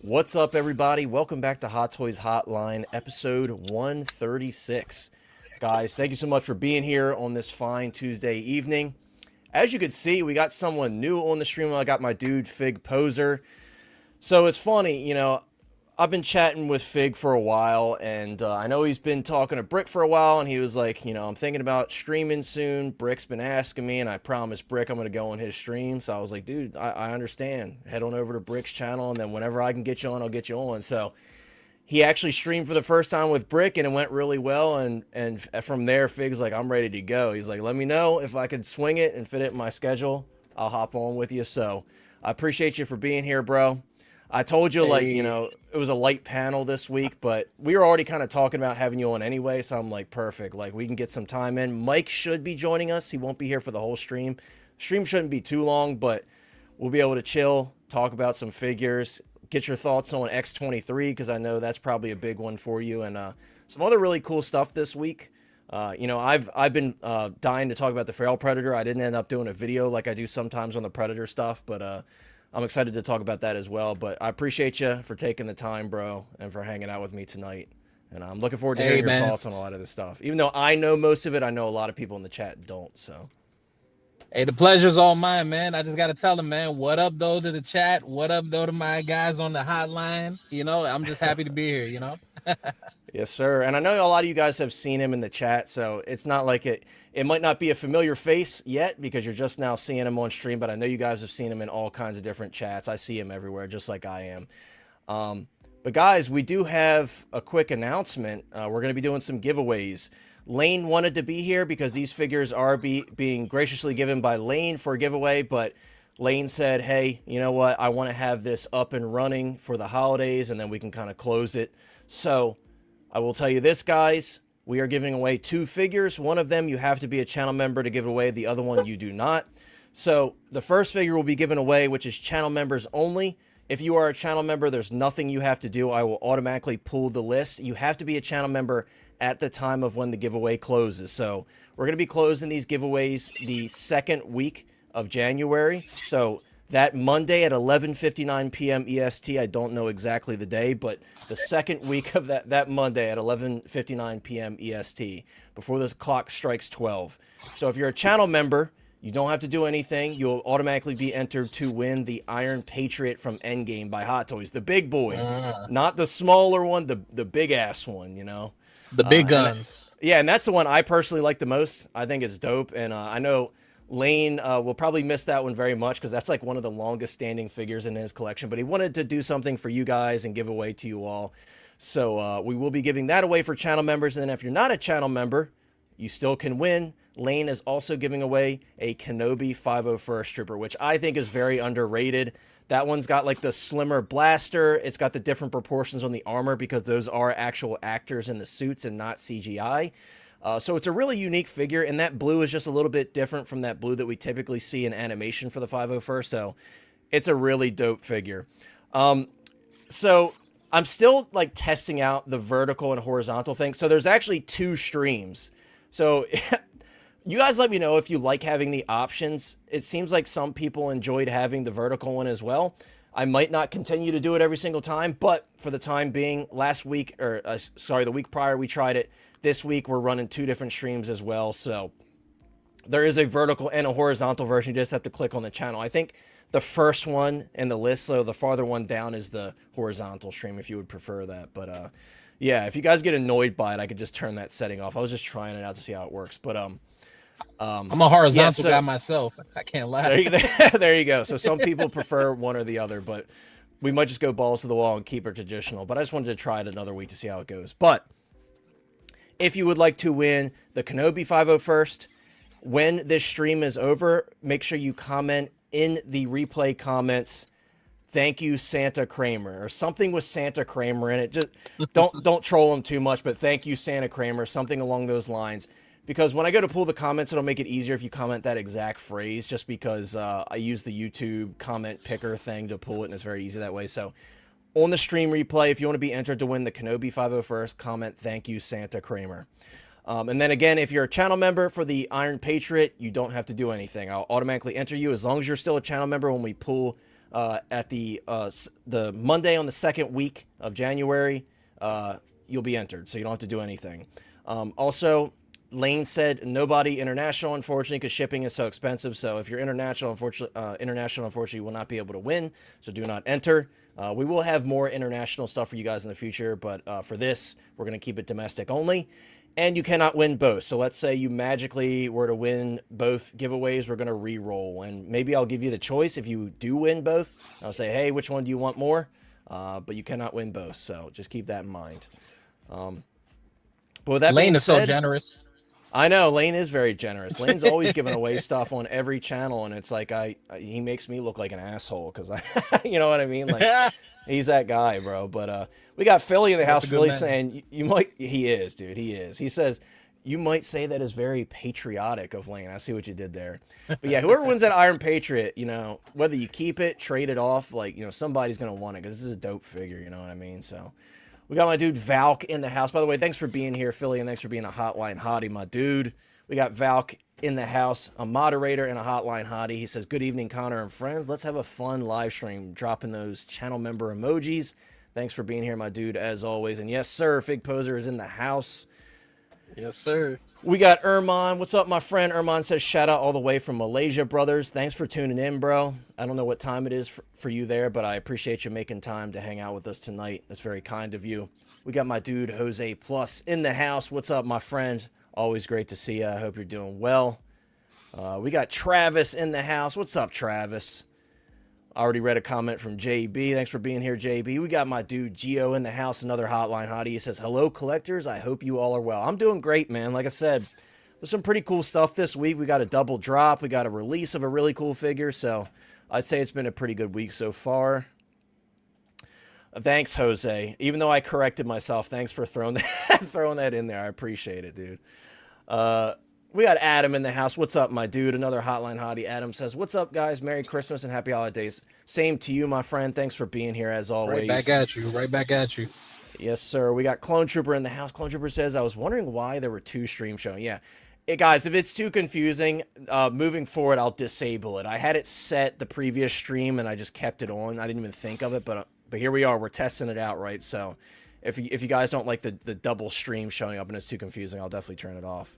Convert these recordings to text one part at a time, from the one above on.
What's up, everybody? Welcome back to Hot Toys Hotline, episode 136. Guys, thank you so much for being here on this fine Tuesday evening. As you can see, we got someone new on the stream. I got my dude, Fig Pozr. So it's funny, I've been chatting with Fig for a while, and I know he's been talking to Brick for a while, and he was like, I'm thinking about streaming soon. Brick's been asking me, and I promised Brick I'm going to go on his stream. So I was like, dude, I understand. Head on over to Brick's channel, and then whenever I can get you on, I'll get you on. So he actually streamed for the first time with Brick, and it went really well, and from there, Fig's like, I'm ready to go. He's like, let me know if I could swing it and fit it in my schedule. I'll hop on with you. So I appreciate you for being here, bro. I told you, it was a light panel this week, but we were already kind of talking about having you on anyway, so I'm like, perfect. Like, we can get some time in. Mike should be joining us. He won't be here for the whole stream. Stream shouldn't be too long, but we'll be able to chill, talk about some figures, get your thoughts on X-23, because I know that's probably a big one for you, and some other really cool stuff this week. I've been dying to talk about the Feral Predator. I didn't end up doing a video like I do sometimes on the Predator stuff, but I'm excited to talk about that as well. But I appreciate you for taking the time, bro, and for hanging out with me tonight. And I'm looking forward to hearing your thoughts on a lot of this stuff. Even though I know most of it, I know a lot of people in the chat don't. So, hey, the pleasure's all mine, man. I just got to tell them, man, what up, though, to the chat? What up, though, to my guys on the hotline? I'm just happy to be here, Yes, sir. And I know a lot of you guys have seen him in the chat, so it's not like it might not be a familiar face yet because you're just now seeing him on stream, but I know you guys have seen him in all kinds of different chats. I see him everywhere, just like I am. But guys, we do have a quick announcement. We're going to be doing some giveaways. Lane wanted to be here because these figures are being graciously given by Lane for a giveaway, but Lane said, hey, you know what? I want to have this up and running for the holidays, and then we can kind of close it. So I will tell you this, guys. We are giving away 2 figures. One of them, you have to be a channel member to give away. The other one, you do not. So the first figure will be given away, which is channel members only. If you are a channel member, there's nothing you have to do. I will automatically pull the list. You have to be a channel member at the time of when the giveaway closes. So we're going to be closing these giveaways the second week of January. So that Monday at 11:59 p.m. EST, I don't know exactly the day, but the second week of that Monday at 11:59 p.m. EST, before the clock strikes 12. So if you're a channel member, you don't have to do anything. You'll automatically be entered to win the Iron Patriot from Endgame by Hot Toys, the big boy, not the smaller one, the big ass one, the big guns. And that's the one I personally like the most. I think it's dope, and I know Lane will probably miss that one very much because that's like one of the longest standing figures in his collection, but he wanted to do something for you guys and give away to you all. So we will be giving that away for channel members. And then if you're not a channel member, you still can win. Lane is also giving away a Kenobi 501st Trooper, which I think is very underrated. That one's got like the slimmer blaster. It's got the different proportions on the armor because those are actual actors in the suits and not CGI. So it's a really unique figure, and that blue is just a little bit different from that blue that we typically see in animation for the 501st, so it's a really dope figure. So I'm still, like, testing out the vertical and horizontal thing. So there's actually 2 streams. So you guys let me know if you like having the options. It seems like some people enjoyed having the vertical one as well. I might not continue to do it every single time, but for the time being, the week prior we tried it. This week, we're running 2 different streams as well, so there is a vertical and a horizontal version. You just have to click on the channel. I think the first one in the list, so the farther one down, is the horizontal stream, if you would prefer that. But, yeah, if you guys get annoyed by it, I could just turn that setting off. I was just trying it out to see how it works. But I'm a horizontal guy myself. I can't lie. There you go. So some people prefer one or the other, but we might just go balls to the wall and keep it traditional. But I just wanted to try it another week to see how it goes. But if you would like to win the Kenobi 501st, when this stream is over, make sure you comment in the replay comments, thank you, Santa Kramer, or something with Santa Kramer in it. Just don't troll him too much, but thank you, Santa Kramer, something along those lines. Because when I go to pull the comments, it'll make it easier if you comment that exact phrase, just because I use the YouTube comment picker thing to pull it, and it's very easy that way. So on the stream replay, if you want to be entered to win the Kenobi 501st, comment, thank you, Santa Kramer. And then again, if you're a channel member for the Iron Patriot, you don't have to do anything. I'll automatically enter you as long as you're still a channel member when we pull at the Monday on the second week of January, you'll be entered, so you don't have to do anything. Also, Lane said nobody international, unfortunately, because shipping is so expensive. So if you're international, unfortunately, you will not be able to win. So do not enter. We will have more international stuff for you guys in the future, but for this, we're going to keep it domestic only. And you cannot win both. So let's say you magically were to win both giveaways, we're going to re-roll. And maybe I'll give you the choice if you do win both. I'll say, hey, which one do you want more? But you cannot win both. So just keep that in mind. But with that Lane being is said, so generous. I know Lane is very generous. Lane's always giving away stuff on every channel, and it's like he makes me look like an asshole because you know what I mean? Like he's that guy, bro. But we got Philly in the house. Philly saying you might. He is, dude. He is. He says you might say that is very patriotic of Lane. I see what you did there. But yeah, whoever wins that Iron Patriot, you know, whether you keep it, trade it off, like somebody's gonna want it because this is a dope figure. You know what I mean? So. We got my dude Valk in the house. By the way, thanks for being here, Philly, and thanks for being a hotline hottie, my dude. We got Valk in the house, a moderator and a hotline hottie. He says, good evening, Connor and friends. Let's have a fun live stream, dropping those channel member emojis. Thanks for being here, my dude, as always. And yes, sir, Fig Pozr is in the house. Yes, sir. We got Erman. What's up, my friend? Erman says, shout out all the way from Malaysia, brothers. Thanks for tuning in, bro. I don't know what time it is for you there, but I appreciate you making time to hang out with us tonight. That's very kind of you. We got my dude, Jose Plus, in the house. What's up, my friend? Always great to see you. I hope you're doing well. We got Travis in the house. What's up, Travis? I already read a comment from JB. Thanks for being here, JB. We got my dude Gio in the house, another hotline hottie. He says, hello, collectors. I hope you all are well. I'm doing great, man. Like I said, there's some pretty cool stuff this week. We got a double drop. We got a release of a really cool figure. So I'd say it's been a pretty good week so far. Thanks, Jose. Even though I corrected myself, thanks for throwing that in there. I appreciate it, dude. We got Adam in the house. What's up, my dude? Another hotline hottie. Adam says, what's up, guys? Merry Christmas and happy holidays. Same to you, my friend. Thanks for being here, as always. Right back at you. Right back at you. Yes, sir. We got Clone Trooper in the house. Clone Trooper says, I was wondering why there were two streams showing. Yeah. Hey, guys, if it's too confusing, moving forward, I'll disable it. I had it set the previous stream, and I just kept it on. I didn't even think of it, but here we are. We're testing it out, right? So if you guys don't like the double stream showing up and it's too confusing, I'll definitely turn it off.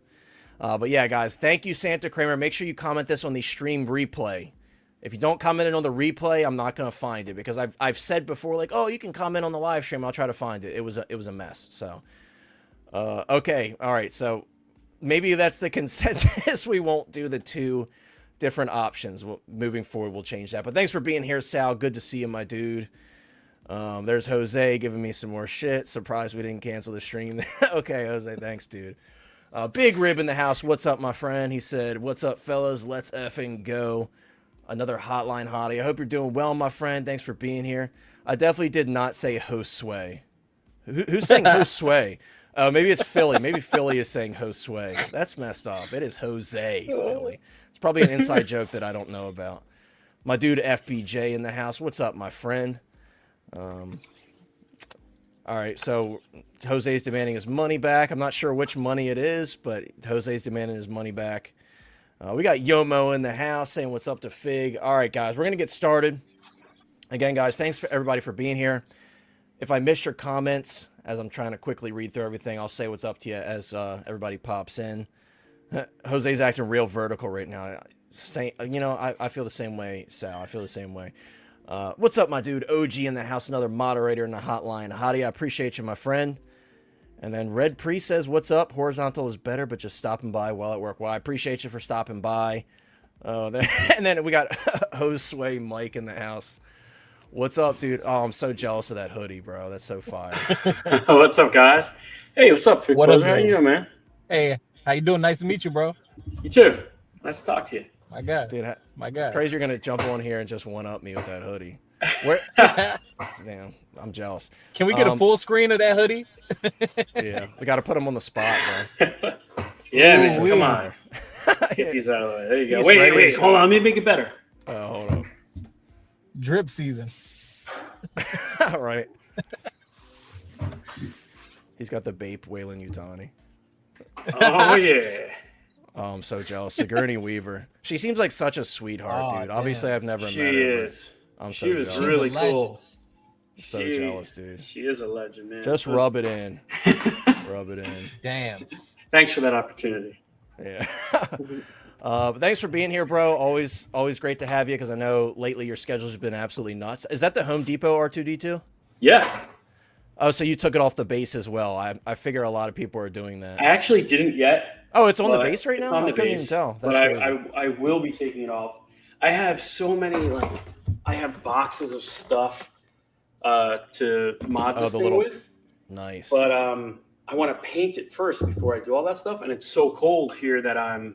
But yeah, guys, thank you, Santa Kramer. Make sure you comment this on the stream replay. If you don't comment it on the replay, I'm not going to find it because I've said before, like, oh, you can comment on the live stream. I'll try to find it. It was a mess. So, okay. All right. So maybe that's the consensus. We won't do the two different options. Moving forward, we'll change that. But thanks for being here, Sal. Good to see you, my dude. There's Jose giving me some more shit. Surprised we didn't cancel the stream. Okay, Jose. Thanks, dude. Big Rib in the house. What's up, my friend? He said, what's up, fellas? Let's effing go. Another hotline hottie. I hope you're doing well, my friend. Thanks for being here. I definitely did not say Josue. Who's saying Josue? Maybe it's Philly. Maybe Philly is saying Josue. That's messed up. It is Jose, Philly. It's probably an inside joke that I don't know about. My dude FBJ in the house. What's up, my friend? All right, so Jose's demanding his money back. I'm not sure which money it is, but Jose's demanding his money back. We got Yomo in the house saying what's up to Fig. All right, guys, we're going to get started. Again, guys, thanks for everybody for being here. If I missed your comments, as I'm trying to quickly read through everything, I'll say what's up to you as everybody pops in. Jose's acting real vertical right now. I feel the same way, Sal. I feel the same way. What's up, my dude? OG in the house, another moderator in the hotline. Hottie, I appreciate you, my friend. And then Red Priest says, what's up? Horizontal is better, but just stopping by while at work. Well, I appreciate you for stopping by. And then we got Josue Mike in the house. What's up, dude? Oh, I'm so jealous of that hoodie, bro. That's so fire. What's up, guys? Hey, what's up, Fig Pozr? How you doing, man? Hey, how you doing? Nice to meet you, bro. You too. Nice to talk to you. My God. Dude, my God. It's crazy you're going to jump on here and just one-up me with that hoodie. Damn, I'm jealous. Can we get a full screen of that hoodie? Yeah, we got to put him on the spot, bro. Yeah, man, come on. Let's get these out of the way. There you go. He's Wait. Hold on. Let me make it better. Hold on. Drip season. All right. He's got the Bape Waylon Yutani. Oh, yeah. Oh, I'm so jealous. Sigourney Weaver. She seems like such a sweetheart, dude. Damn. Obviously, I've never met her. She is. I'm She so was jealous. really cool. So jealous, dude. She is a legend, man. Just rub it in. Rub it in. Damn. Thanks for that opportunity. Yeah. But thanks for being here, bro. Always great to have you, because I know lately your schedule's been absolutely nuts. Is that the Home Depot R2-D2? Yeah. Oh, so you took it off the base as well. I figure a lot of people are doing that. I actually didn't yet. Oh, it's on the base right now? It's on the couldn't base. even tell. But That's I will be taking it off. I have so many, I have boxes of stuff to mod this thing with. Nice. But I want to paint it first before I do all that stuff. And it's so cold here that I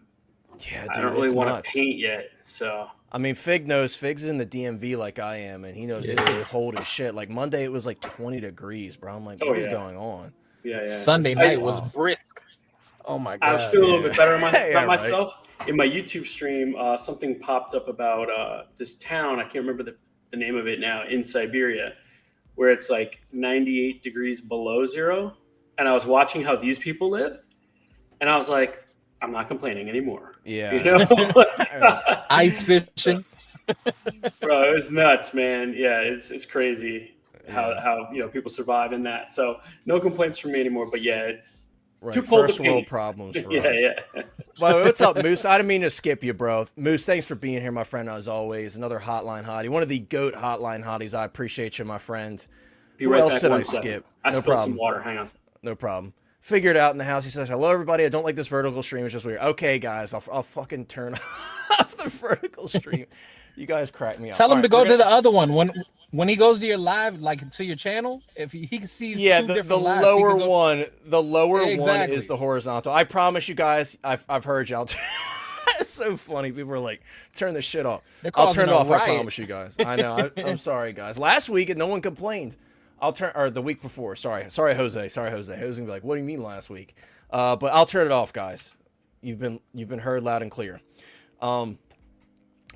don't really want to paint yet. So I mean, Fig's in the DMV like I am, and he knows it's been cold as shit. Like Monday, it was like 20 degrees, bro. I'm like, what is going on? Yeah. Sunday night was brisk. Oh my god. I was feeling a little bit better about myself. Right. In my YouTube stream, something popped up about this town. I can't remember the name of it now, in Siberia, where it's like 98 degrees below zero. And I was watching how these people live, and I was like, I'm not complaining anymore. Yeah. You know? Ice fishing. Bro, it was nuts, man. Yeah, it's crazy how people survive in that. So no complaints from me anymore. But yeah, it's too cold First to paint. world problems for us. Yeah. Well, what's up, Moose? I didn't mean to skip you, bro. Moose, thanks for being here, my friend, as always. Another hotline hottie. One of the GOAT hotline hotties. I appreciate you, my friend. Be right Who else back. did I 1 second. skip? I No spilled problem. some water. Hang on. No problem. Figure it out in the house. He says, hello, everybody. I don't like this vertical stream. It's just weird. Okay, guys, I'll fucking turn off the vertical stream. You guys crack me up. Tell him to go to the other one. When he goes to your live, like to your channel, if he sees the lower one, one is the horizontal. I promise you guys, I've heard y'all. It's so funny. People are like, turn this shit off. I'll turn it off. I promise you guys. I know. I'm sorry, guys. Last week, no one complained. Or the week before. Sorry, Jose. Jose's gonna be like, what do you mean last week? But I'll turn it off, guys. You've been heard loud and clear. But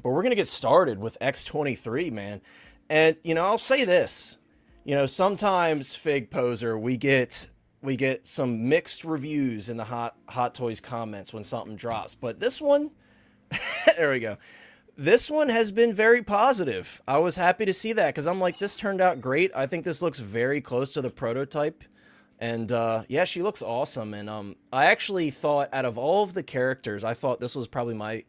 we're gonna get started with X-23, man. And I'll say this. Sometimes Pozr, we get some mixed reviews in the Hot Toys comments when something drops. But this one, there we go. This one has been very positive. I was happy to see that, because I'm like, this turned out great. I think this looks very close to the prototype. And yeah, she looks awesome. And I actually thought, out of all of the characters, I thought this was probably my...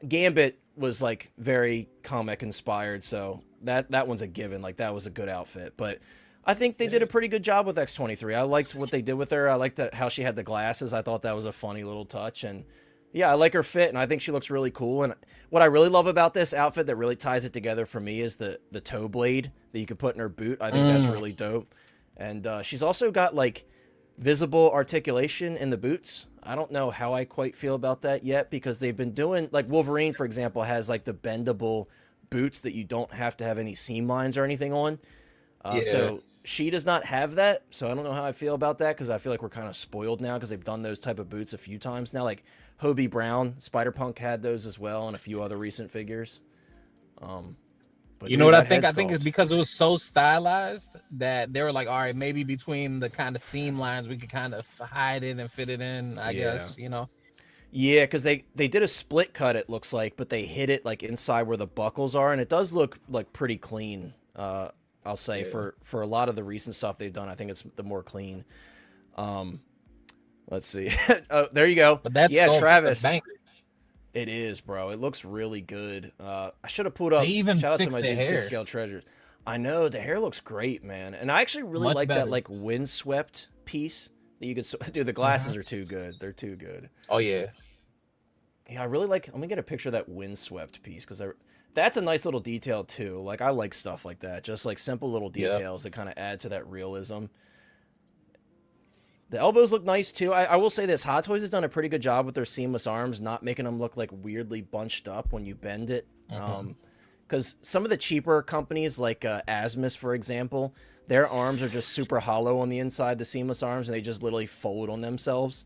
Gambit was like very comic inspired, so that one's a given. Like, that was a good outfit. But I think they did a pretty good job with X-23. I liked what they did with her. I liked how she had the glasses. I thought that was a funny little touch. And yeah, I like her fit, and I think she looks really cool. And what I really love about this outfit that really ties it together for me is the toe blade that you could put in her boot. I think that's really dope. And she's also got like visible articulation in the boots. I don't know how I quite feel about that yet, because they've been doing, like Wolverine, for example, has like the bendable boots that you don't have to have any seam lines or anything on. So she does not have that. So I don't know how I feel about that, because I feel like we're kind of spoiled now, because they've done those type of boots a few times now. Like Hobie Brown, Spider-Punk had those as well, and a few other recent figures. But you know what I think? I think it's because it was so stylized that they were like, all right, maybe between the kind of seam lines, we could kind of hide it and fit it in, I guess, Yeah, because they did a split cut, it looks like, but they hit it like inside where the buckles are, and it does look like pretty clean. I'll say for a lot of the recent stuff they've done, I think it's the more clean. Let's see. Oh, there you go. But that's Travis. It is, bro. It looks really good. I should have pulled up. Shout out to my dude, 6 Scale Treasures. I know, the hair looks great, man. And I actually really like that like windswept piece that you could. Dude, the glasses are too good. They're too good. Oh yeah. Yeah, I really like. Let me get a picture of that windswept piece, because that's a nice little detail too. Like, I like stuff like that. Just like simple little details that kind of add to that realism. The elbows look nice too. I will say this, Hot Toys has done a pretty good job with their seamless arms, not making them look like weirdly bunched up when you bend it. Because some of the cheaper companies, like Asmus, for example, their arms are just super hollow on the inside, the seamless arms, and they just literally fold on themselves.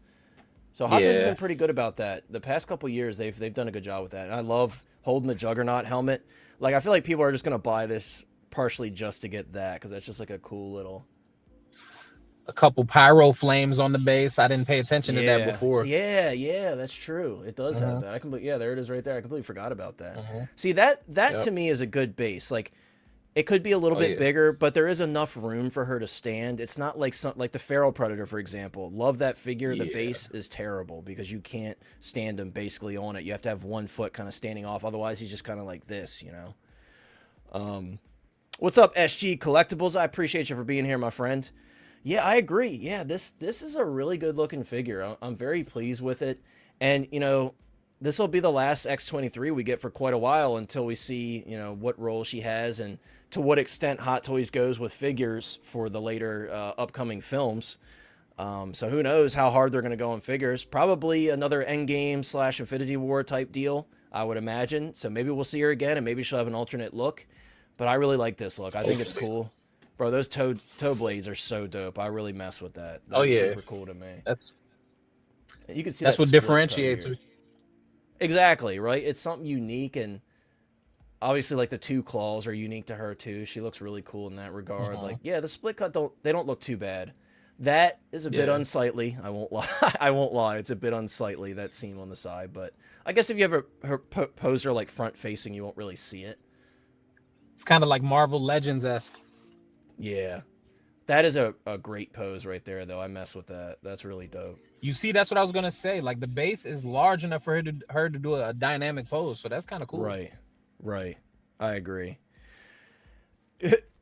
So Hot Toys has been pretty good about that. The past couple years, they've done a good job with that. And I love holding the Juggernaut helmet. Like, I feel like people are just going to buy this partially just to get that, because that's just like a cool little... A couple pyro flames on the base. I didn't pay attention to that before. Yeah, that's true. It does have that. There it is right there. I completely forgot about that. See, that to me is a good base. Like, It could be a little bit bigger, but there is enough room for her to stand. It's not like like the Feral Predator, for example. Love that figure. The base is terrible because you can't stand him basically on it. You have to have one foot kind of standing off. Otherwise, he's just kind of like this, you know. What's up, SG Collectibles? I appreciate you for being here, my friend. Yeah, I agree. Yeah, this is a really good looking figure. I'm very pleased with it. And, you know, this will be the last X-23 we get for quite a while until we see, you know, what role she has and to what extent Hot Toys goes with figures for the later upcoming films. So who knows how hard they're going to go on figures. Probably another Endgame / Infinity War type deal, I would imagine. So maybe we'll see her again and maybe she'll have an alternate look. But I really like this look. I think it's cool. Bro, those toe blades are so dope. I really mess with that. That's super cool to me. You can see that's what differentiates her. Exactly, right? It's something unique, and obviously like the two claws are unique to her too. She looks really cool in that regard. Like, yeah, the split cut don't look too bad. That is a bit unsightly. I won't lie. I won't lie. It's a bit unsightly, that seam on the side, but I guess if you have her Pozr like front facing, you won't really see it. It's kind of like Marvel Legends-esque. Yeah. That is a great pose right there, though. I mess with that. That's really dope. You see, that's what I was going to say. Like, the base is large enough for her to do a dynamic pose, so that's kind of cool. Right. I agree.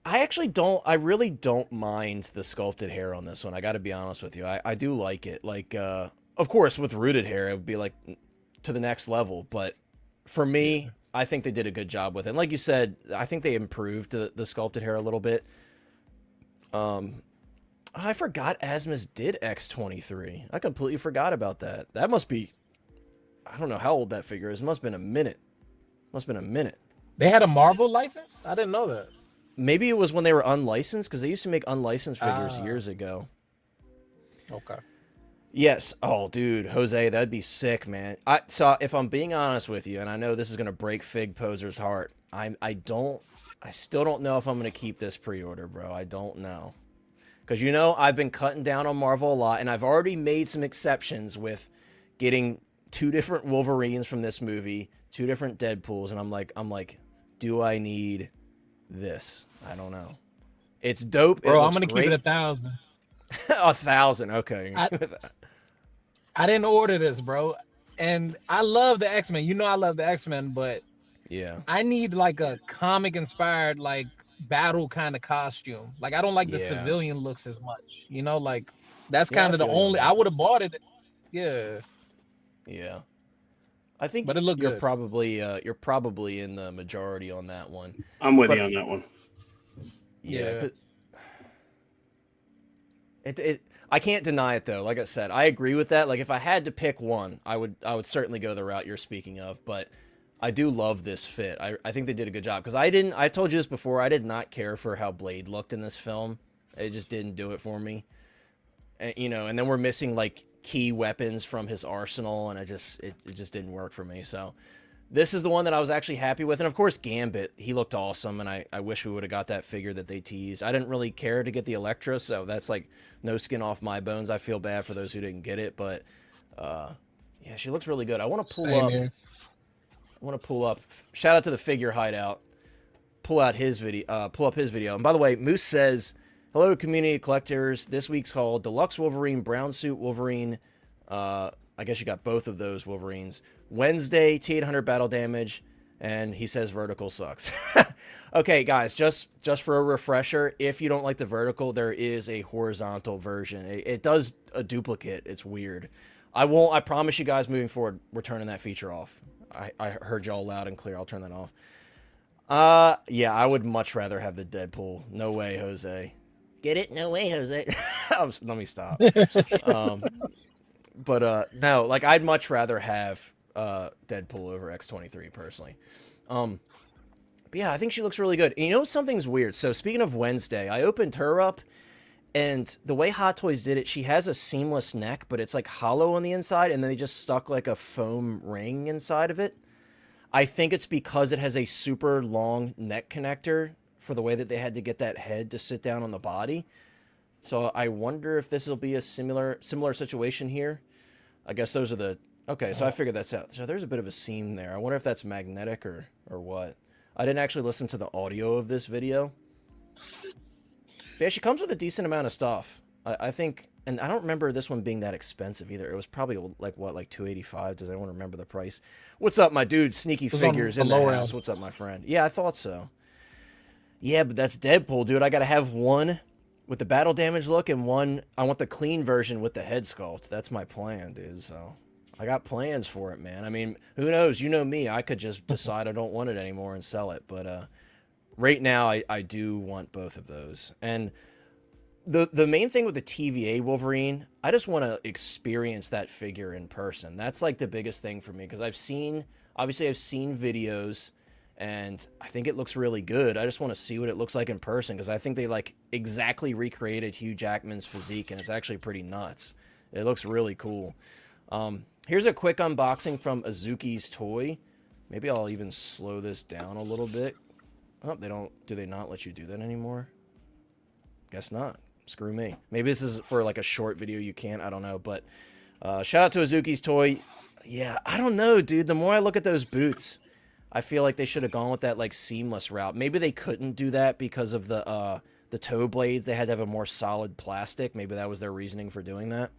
I really don't mind the sculpted hair on this one. I got to be honest with you. I do like it. Like, of course, with rooted hair, it would be like to the next level. But for me, I think they did a good job with it. And like you said, I think they improved the sculpted hair a little bit. I forgot Asmus did X-23. I completely forgot about that. That must be, I don't know how old that figure is. It must have been a minute. They had a Marvel license? I didn't know that. Maybe it was when they were unlicensed, because they used to make unlicensed figures years ago. Okay. Yes. Oh, dude, Jose, that'd be sick, man. So if I'm being honest with you, and I know this is gonna break Fig Pozr's heart, I still don't know if I'm gonna keep this pre-order, bro. I don't know, because you know I've been cutting down on Marvel a lot, and I've already made some exceptions with getting 2 different Wolverines from this movie, 2 different Deadpools, and I'm like, do I need this? I don't know. It's dope, bro. I'm gonna keep it 1,000. 1,000. Okay. I didn't order this, bro, and I love the X-Men. You know I love the X-Men, but yeah, I need like a comic inspired like battle kind of costume. Like, I don't like the civilian looks as much. You know, like that's kind of the only. I would have bought it. Yeah. I think, but it looked you're good. probably in the majority on that one. I'm with you on that one. Yeah. I can't deny it though. Like I said, I agree with that. Like, if I had to pick one, I would certainly go the route you're speaking of. But I do love this fit. I think they did a good job, because I told you this before. I did not care for how Blade looked in this film. It just didn't do it for me. And, you know, and then we're missing like key weapons from his arsenal, and it just didn't work for me. So this is the one that I was actually happy with. And of course, Gambit, he looked awesome, and I wish we would have got that figure that they teased. I didn't really care to get the Elektra, so that's like no skin off my bones. I feel bad for those who didn't get it, but yeah, she looks really good. I want to pull up. Shout out to the Figure Hideout. Pull up his video. And by the way, Moose says, hello, community collectors. This week's haul: Deluxe Wolverine, Brown Suit Wolverine. I guess you got both of those Wolverines. Wednesday, T800 battle damage, and he says vertical sucks. Okay, guys, just for a refresher, if you don't like the vertical, there is a horizontal version. It does a duplicate. It's weird. I promise you guys, moving forward, we're turning that feature off. I heard y'all loud and clear. I'll turn that off. Yeah, I would much rather have the Deadpool. No way, Jose. Get it? No way, Jose. Let me stop. But no, like, I'd much rather have Deadpool over X-23 personally. But yeah, I think she looks really good. And you know, something's weird. So speaking of Wednesday, I opened her up, and the way Hot Toys did it, she has a seamless neck, but it's like hollow on the inside, and then they just stuck like a foam ring inside of it. I think it's because it has a super long neck connector for the way that they had to get that head to sit down on the body. So I wonder if this will be a similar situation here. I guess those are the... Okay, so I figured that's out. So there's a bit of a seam there. I wonder if that's magnetic or what. I didn't actually listen to the audio of this video. But yeah, she comes with a decent amount of stuff. I think, and I don't remember this one being that expensive either. It was probably like what, like $285? Does anyone remember the price? What's up, my dude? Sneaky Figures in the house. What's up, my friend? Yeah, I thought so. Yeah, but that's Deadpool, dude. I gotta have one with the battle damage look and one. I want the clean version with the head sculpt. That's my plan, dude. So I got plans for it, man. I mean, who knows? You know me. I could just decide I don't want it anymore and sell it. But right now, I do want both of those. And the main thing with the TVA Wolverine, I just want to experience that figure in person. That's like the biggest thing for me, because I've seen videos, and I think it looks really good. I just want to see what it looks like in person, because I think they like exactly recreated Hugh Jackman's physique, and it's actually pretty nuts. It looks really cool. Here's a quick unboxing from Azuki's Toy. Maybe I'll even slow this down a little bit. Oh, do they not let you do that anymore? Guess not. Screw me. Maybe this is for like a short video. You can't. I don't know. But shout out to Azuki's Toy. Yeah, I don't know, dude. The more I look at those boots, I feel like they should have gone with that like seamless route. Maybe they couldn't do that because of the toe blades. They had to have a more solid plastic. Maybe that was their reasoning for doing that.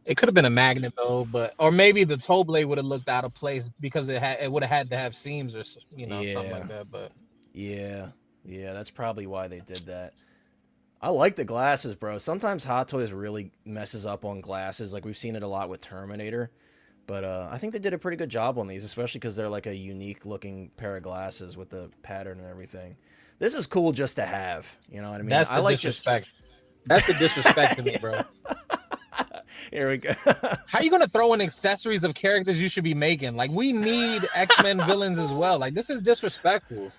It could have been a Magna though, or maybe the toe blade would have looked out of place because it would have had to have seams or something like that. But yeah, that's probably why they did that. I like the glasses, bro. Sometimes Hot Toys really messes up on glasses. Like, we've seen it a lot with Terminator. But I think they did a pretty good job on these, especially because they're like a unique-looking pair of glasses with the pattern and everything. This is cool just to have. You know what I mean? That's the disrespect. That's the disrespect to me, bro. Here we go. How are you going to throw in accessories of characters you should be making? Like, we need X-Men villains as well. Like, this is disrespectful.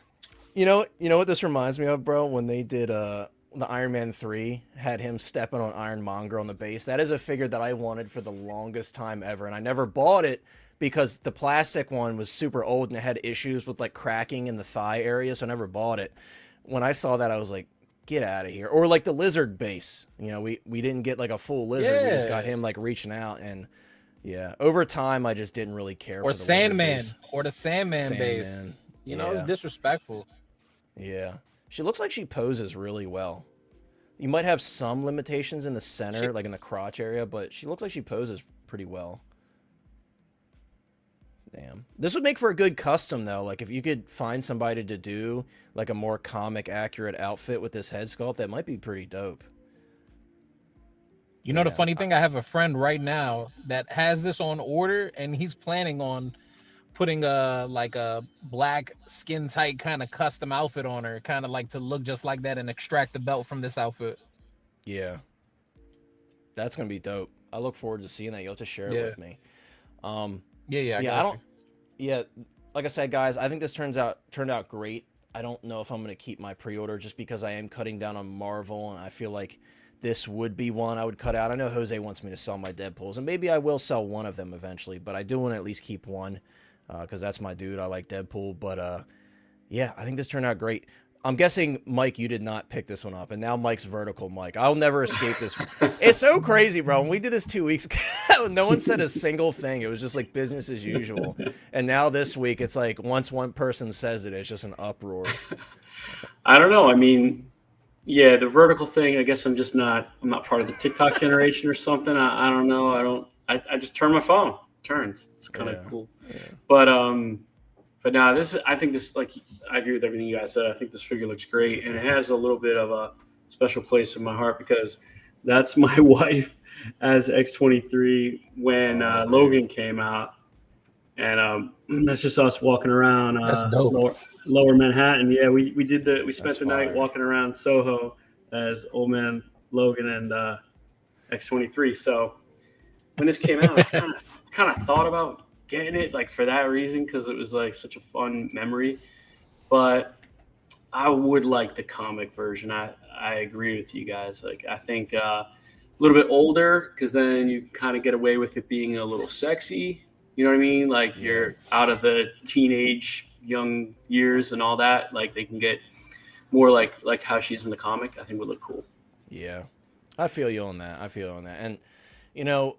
You know what this reminds me of, bro? When they did... the Iron Man 3 had him stepping on Ironmonger on the base. That is a figure that I wanted for the longest time ever, and I never bought it because the plastic one was super old and it had issues with like cracking in the thigh area, so I never bought it. When I saw that, I was like, get out of here. Or like the lizard base. You know, we didn't get like a full lizard. Yeah. We just got him like reaching out, and yeah, over time I just didn't really care for the Sandman base. Or the Sandman base. You know, it's disrespectful. Yeah. She looks like she poses really well. You might have some limitations in the center, like in the crotch area, but she looks like she poses pretty well. Damn. This would make for a good custom, though. Like, if you could find somebody to do, like, a more comic-accurate outfit with this head sculpt, that might be pretty dope. You know, the funny thing, I have a friend right now that has this on order, and he's planning on putting like a black skin tight kind of custom outfit on her, kind of like to look just like that and extract the belt from this outfit. Yeah, that's gonna be dope. I look forward to seeing that. You'll have to share it with me. Yeah, like I said, guys, I think this turned out great. I don't know if I'm gonna keep my pre-order just because I am cutting down on Marvel, and I feel like this would be one I would cut out. I know Jose wants me to sell my Deadpools, and maybe I will sell one of them eventually, but I do want to at least keep one. Because that's my dude. I like Deadpool. But, yeah, I think this turned out great. I'm guessing, Mike, you did not pick this one up. And now Mike's vertical Mike. I'll never escape this. It's so crazy, bro. When we did this 2 weeks ago, no one said a single thing. It was just like business as usual. And now this week, it's like once one person says it, it's just an uproar. I don't know. I mean, yeah, the vertical thing, I guess I'm not part of the TikTok generation or something. I don't know. I just turn my phone. Turns. It's kind of cool. Yeah. But now I think this, like, I agree with everything you guys said. I think this figure looks great, and it has a little bit of a special place in my heart because that's my wife as X-23 when Logan came out, and that's just us walking around lower Manhattan. Yeah, we spent the night walking around Soho as old man Logan and X-23. So when this came out, I kind of thought about getting it, like, for that reason, because it was like such a fun memory. But I would like the comic version. I agree with you guys. Like, I think a little bit older, because then you kind of get away with it being a little sexy. You know what I mean? Like, you're out of the teenage young years and all that. Like, they can get more like how she's in the comic. I think would look cool. Yeah, I feel you on that. And you know,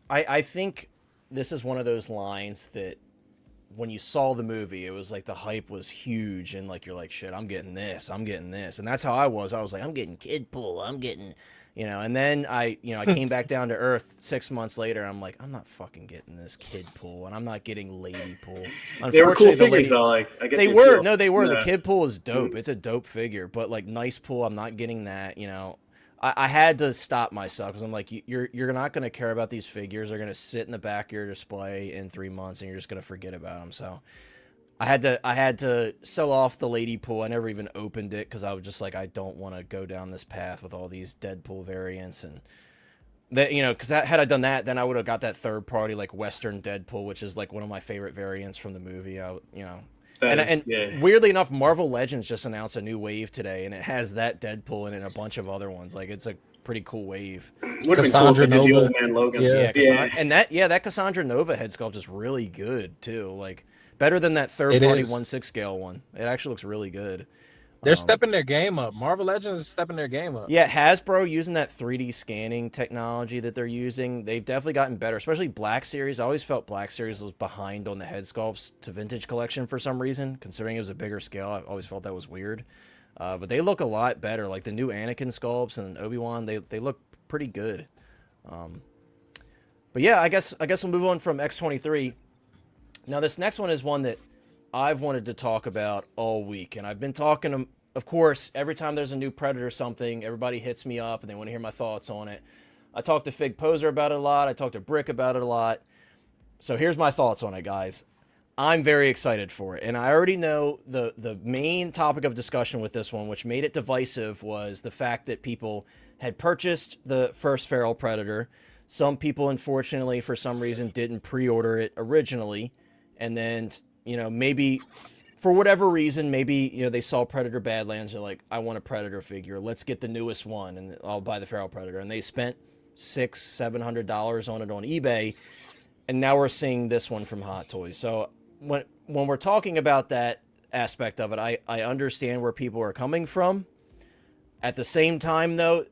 I think this is one of those lines that when you saw the movie, it was like the hype was huge, and like you're like, shit, I'm getting this, and that's how I was. I was like, I'm getting kid pool, I'm getting, and then I came back down to earth 6 months later. I'm like, I'm not fucking getting this kid pool, and I'm not getting lady pool. They were cool figures, though. Like, I get they were, feel. no, they were. Yeah. The kid pool is dope. It's a dope figure, but like nice pool, I'm not getting that. I had to stop myself because I'm like, you're not going to care about these figures. They're going to sit in the back of your display in 3 months, and you're just going to forget about them. So I had to sell off the lady pool. I never even opened it because I was just like, I don't want to go down this path with all these Deadpool variants, and that, because had I done that, then I would have got that third party like Western Deadpool, which is like one of my favorite variants from the movie. And weirdly enough, Marvel Legends just announced a new wave today, and it has that Deadpool in it and a bunch of other ones. Like, it's a pretty cool wave. Would have been cool if they did the Old Man Logan. And that Cassandra Nova head sculpt is really good too. Like, better than that third party 1/6 scale one. It actually looks really good. They're stepping their game up. Marvel Legends is stepping their game up. Yeah, Hasbro using that 3D scanning technology that they're using, they've definitely gotten better, especially Black Series. I always felt Black Series was behind on the head sculpts to Vintage Collection for some reason, considering it was a bigger scale. I always felt that was weird. But they look a lot better. Like the new Anakin sculpts and Obi-Wan, they look pretty good. But yeah, I guess we'll move on from X-23. Now, this next one is one that I've wanted to talk about all week, and I've been talking, of course, every time there's a new Predator something, everybody hits me up and they want to hear my thoughts on it. I talked to Fig Pozr about it a lot. I talked to Brick about it a lot. So here's my thoughts on it, guys. I'm very excited for it, and I already know the main topic of discussion with this one, which made it divisive, was the fact that people had purchased the first Feral Predator. Some people, unfortunately, for some reason, didn't pre-order it originally, and then maybe for whatever reason, maybe, they saw Predator Badlands. They're like, I want a Predator figure. Let's get the newest one, and I'll buy the Feral Predator. And they spent $600-700 on it on eBay, and now we're seeing this one from Hot Toys. So when we're talking about that aspect of it, I understand where people are coming from. At the same time, though,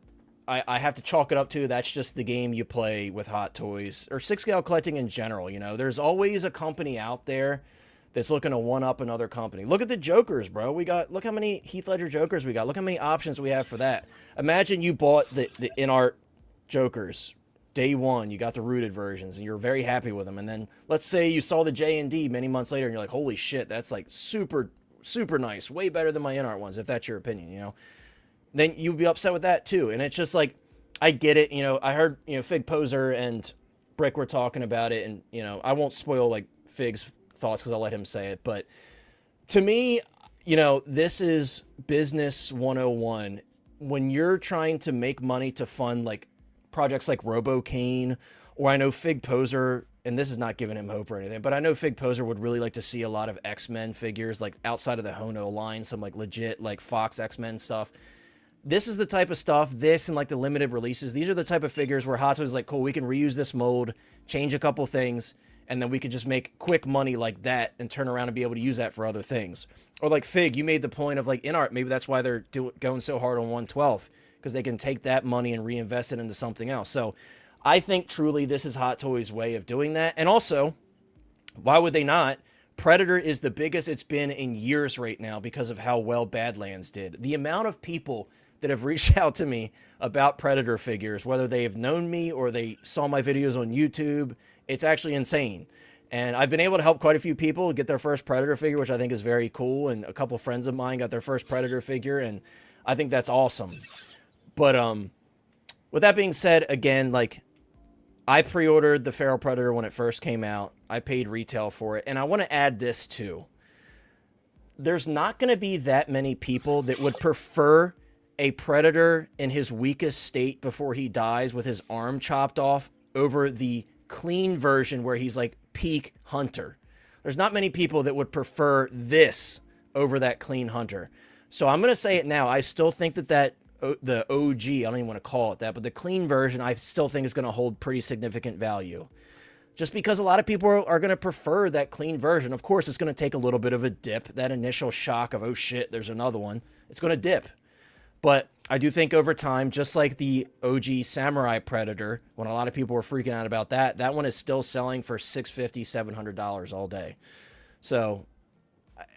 I have to chalk it up to, that's just the game you play with Hot Toys, or 6-scale collecting in general. There's always a company out there that's looking to one-up another company. Look at the Jokers, bro. Look how many Heath Ledger Jokers we got. Look how many options we have for that. Imagine you bought the InArt Jokers day one. You got the rooted versions, and you're very happy with them. And then let's say you saw the J&D many months later, and you're like, holy shit, that's like super, super nice. Way better than my InArt ones, if that's your opinion, Then you'd be upset with that too. And it's just like, I get it. I heard, Fig Pozr and Brick were talking about it, and, I won't spoil like Fig's thoughts because I'll let him say it. But to me, this is business 101. When you're trying to make money to fund like projects like Robo-Cane, or I know Fig Pozr, and this is not giving him hope or anything, but I know Fig Pozr would really like to see a lot of X-Men figures, like outside of the Hono line, some like legit like Fox X-Men stuff. This is the type of stuff, this and like the limited releases, these are the type of figures where Hot Toys is like, cool, we can reuse this mold, change a couple things, and then we could just make quick money like that and turn around and be able to use that for other things. Or like Fig, you made the point of like InArt, maybe that's why they're going so hard on 112, because they can take that money and reinvest it into something else. So I think truly this is Hot Toys' way of doing that. And also, why would they not? Predator is the biggest it's been in years right now because of how well Badlands did. The amount of people that have reached out to me about Predator figures, whether they have known me or they saw my videos on YouTube, it's actually insane. And I've been able to help quite a few people get their first Predator figure, which I think is very cool. And a couple friends of mine got their first Predator figure, and I think that's awesome. But with that being said, again, like, I pre-ordered the Feral Predator when it first came out. I paid retail for it. And I want to add this too. There's not going to be that many people that would prefer a Predator in his weakest state before he dies with his arm chopped off over the clean version where he's like peak Hunter. There's not many people that would prefer this over that clean Hunter. So I'm going to say it now. I still think that the OG, I don't even want to call it that, but the clean version, I still think is going to hold pretty significant value. Just because a lot of people are going to prefer that clean version. Of course, it's going to take a little bit of a dip. That initial shock of, oh shit, there's another one. It's going to dip. But I do think over time, just like the OG Samurai Predator, when a lot of people were freaking out about that, that one is still selling for $650, $700 all day. So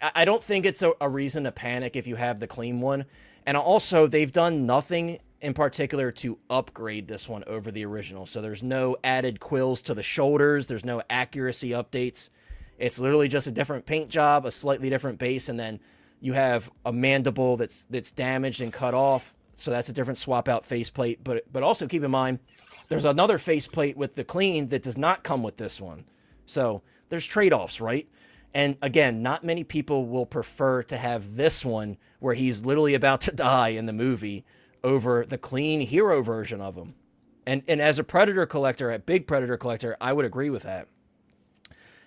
I don't think it's a reason to panic if you have the clean one. And also, they've done nothing in particular to upgrade this one over the original. So there's no added quills to the shoulders. There's no accuracy updates. It's literally just a different paint job, a slightly different base, and then you have a mandible that's damaged and cut off. So that's a different swap out faceplate. But also keep in mind, there's another faceplate with the clean that does not come with this one. So there's trade-offs, right? And again, not many people will prefer to have this one where he's literally about to die in the movie over the clean hero version of him. And as a Predator collector, a big Predator collector, I would agree with that.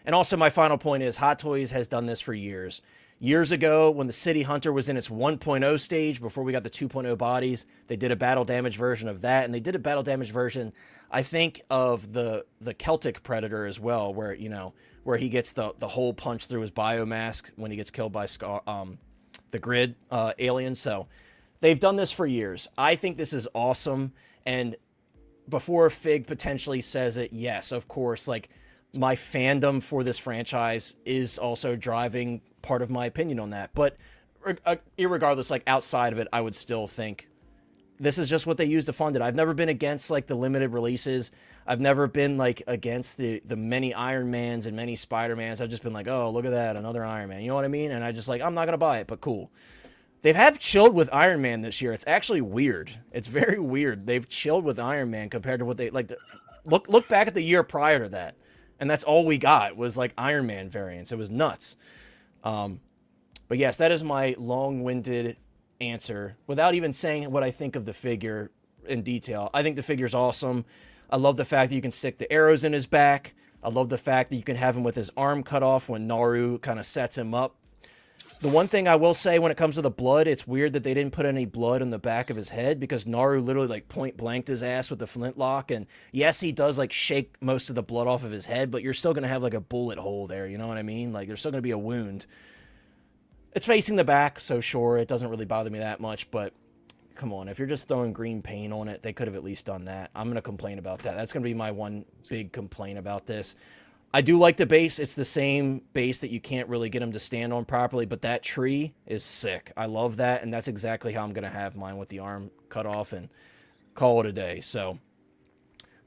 And also my final point is Hot Toys has done this for years. Years ago, when the City Hunter was in its 1.0 stage, before we got the 2.0 bodies, they did a battle damage version of that. And they did a battle damage version, I think, of the Celtic Predator as well, where, you know, where he gets the hole punch through his biomask when he gets killed by the grid alien. So they've done this for years. I think this is awesome. And before Fig potentially says it, yes, of course, like, my fandom for this franchise is also driving part of my opinion on that. But irregardless, like, outside of it, I would still think this is just what they use to fund it. I've never been against, like, the limited releases. I've never been, like, against the many Iron Mans and many Spider-Mans. I've just been like, oh, look at that, another Iron Man. You know what I mean? And I just, like, I'm not going to buy it, but cool. They have chilled with Iron Man this year. It's actually weird. It's very weird. They've chilled with Iron Man compared to what they, like, look back at the year prior to that. And that's all we got was, like, Iron Man variants. It was nuts. But yes, that is my long-winded answer without even saying what I think of the figure in detail. I think the figure's awesome. I love the fact that you can stick the arrows in his back. I love the fact that you can have him with his arm cut off when Naru kind of sets him up. The one thing I will say when it comes to the blood, it's weird that they didn't put any blood on the back of his head because Naru literally, like, point blanked his ass with the flintlock. And yes, he does, like, shake most of the blood off of his head, but you're still going to have, like, a bullet hole there. You know what I mean? Like, there's still going to be a wound. It's facing the back, so sure, it doesn't really bother me that much, but come on, if you're just throwing green paint on it, they could have at least done that. I'm going to complain about that. That's going to be my one big complaint about this. I do like the base. It's the same base that you can't really get him to stand on properly, but that tree is sick. I love that, and that's exactly how I'm going to have mine with the arm cut off and call it a day. So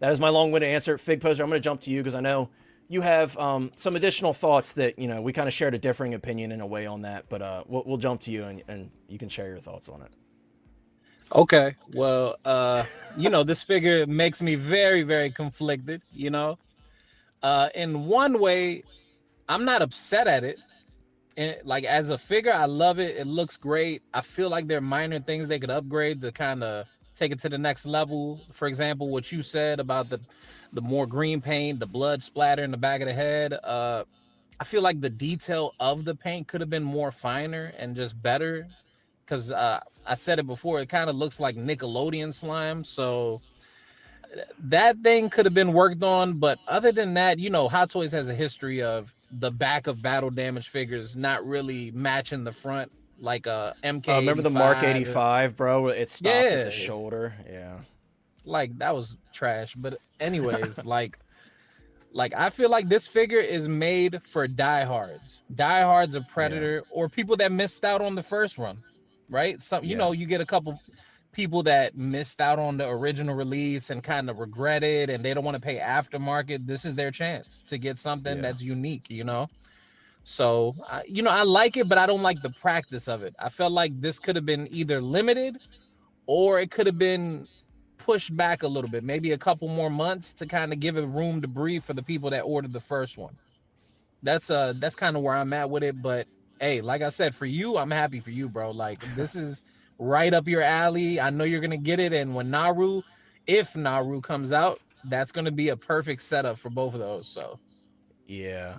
that is my long-winded answer. Fig Pozr, I'm going to jump to you because I know you have some additional thoughts that, you know, we kind of shared a differing opinion in a way on that, but we'll jump to you and you can share your thoughts on it. Okay. Well, you know, this figure makes me very, very conflicted, you know. In one way, I'm not upset at it. And, like, as a figure, I love it. It looks great. I feel like there are minor things they could upgrade to kind of take it to the next level. For example, what you said about the more green paint, the blood splatter in the back of the head. I feel like the detail of the paint could have been more finer and just better. Because I said it before, it kind of looks like Nickelodeon slime. So that thing could have been worked on. But other than that, you know, Hot Toys has a history of the back of battle damage figures not really matching the front, like MK. Remember the Mark 85, bro? It stopped at the shoulder. Yeah. Like, that was trash. But anyways, like I feel like this figure is made for diehards of Predator, or people that missed out on the first run, right? You know, you get a couple people that missed out on the original release and kind of regret it, and they don't want to pay aftermarket. This is their chance to get something that's unique, you know? So, you know, I like it, but I don't like the practice of it. I felt like this could have been either limited or it could have been pushed back a little bit, maybe a couple more months to kind of give it room to breathe for the people that ordered the first one. That's kind of where I'm at with it. But hey, like I said, for you, I'm happy for you, bro. Like, this is right up your alley. I know you're gonna get it, and when if Naru comes out, that's gonna be a perfect setup for both of those. So yeah.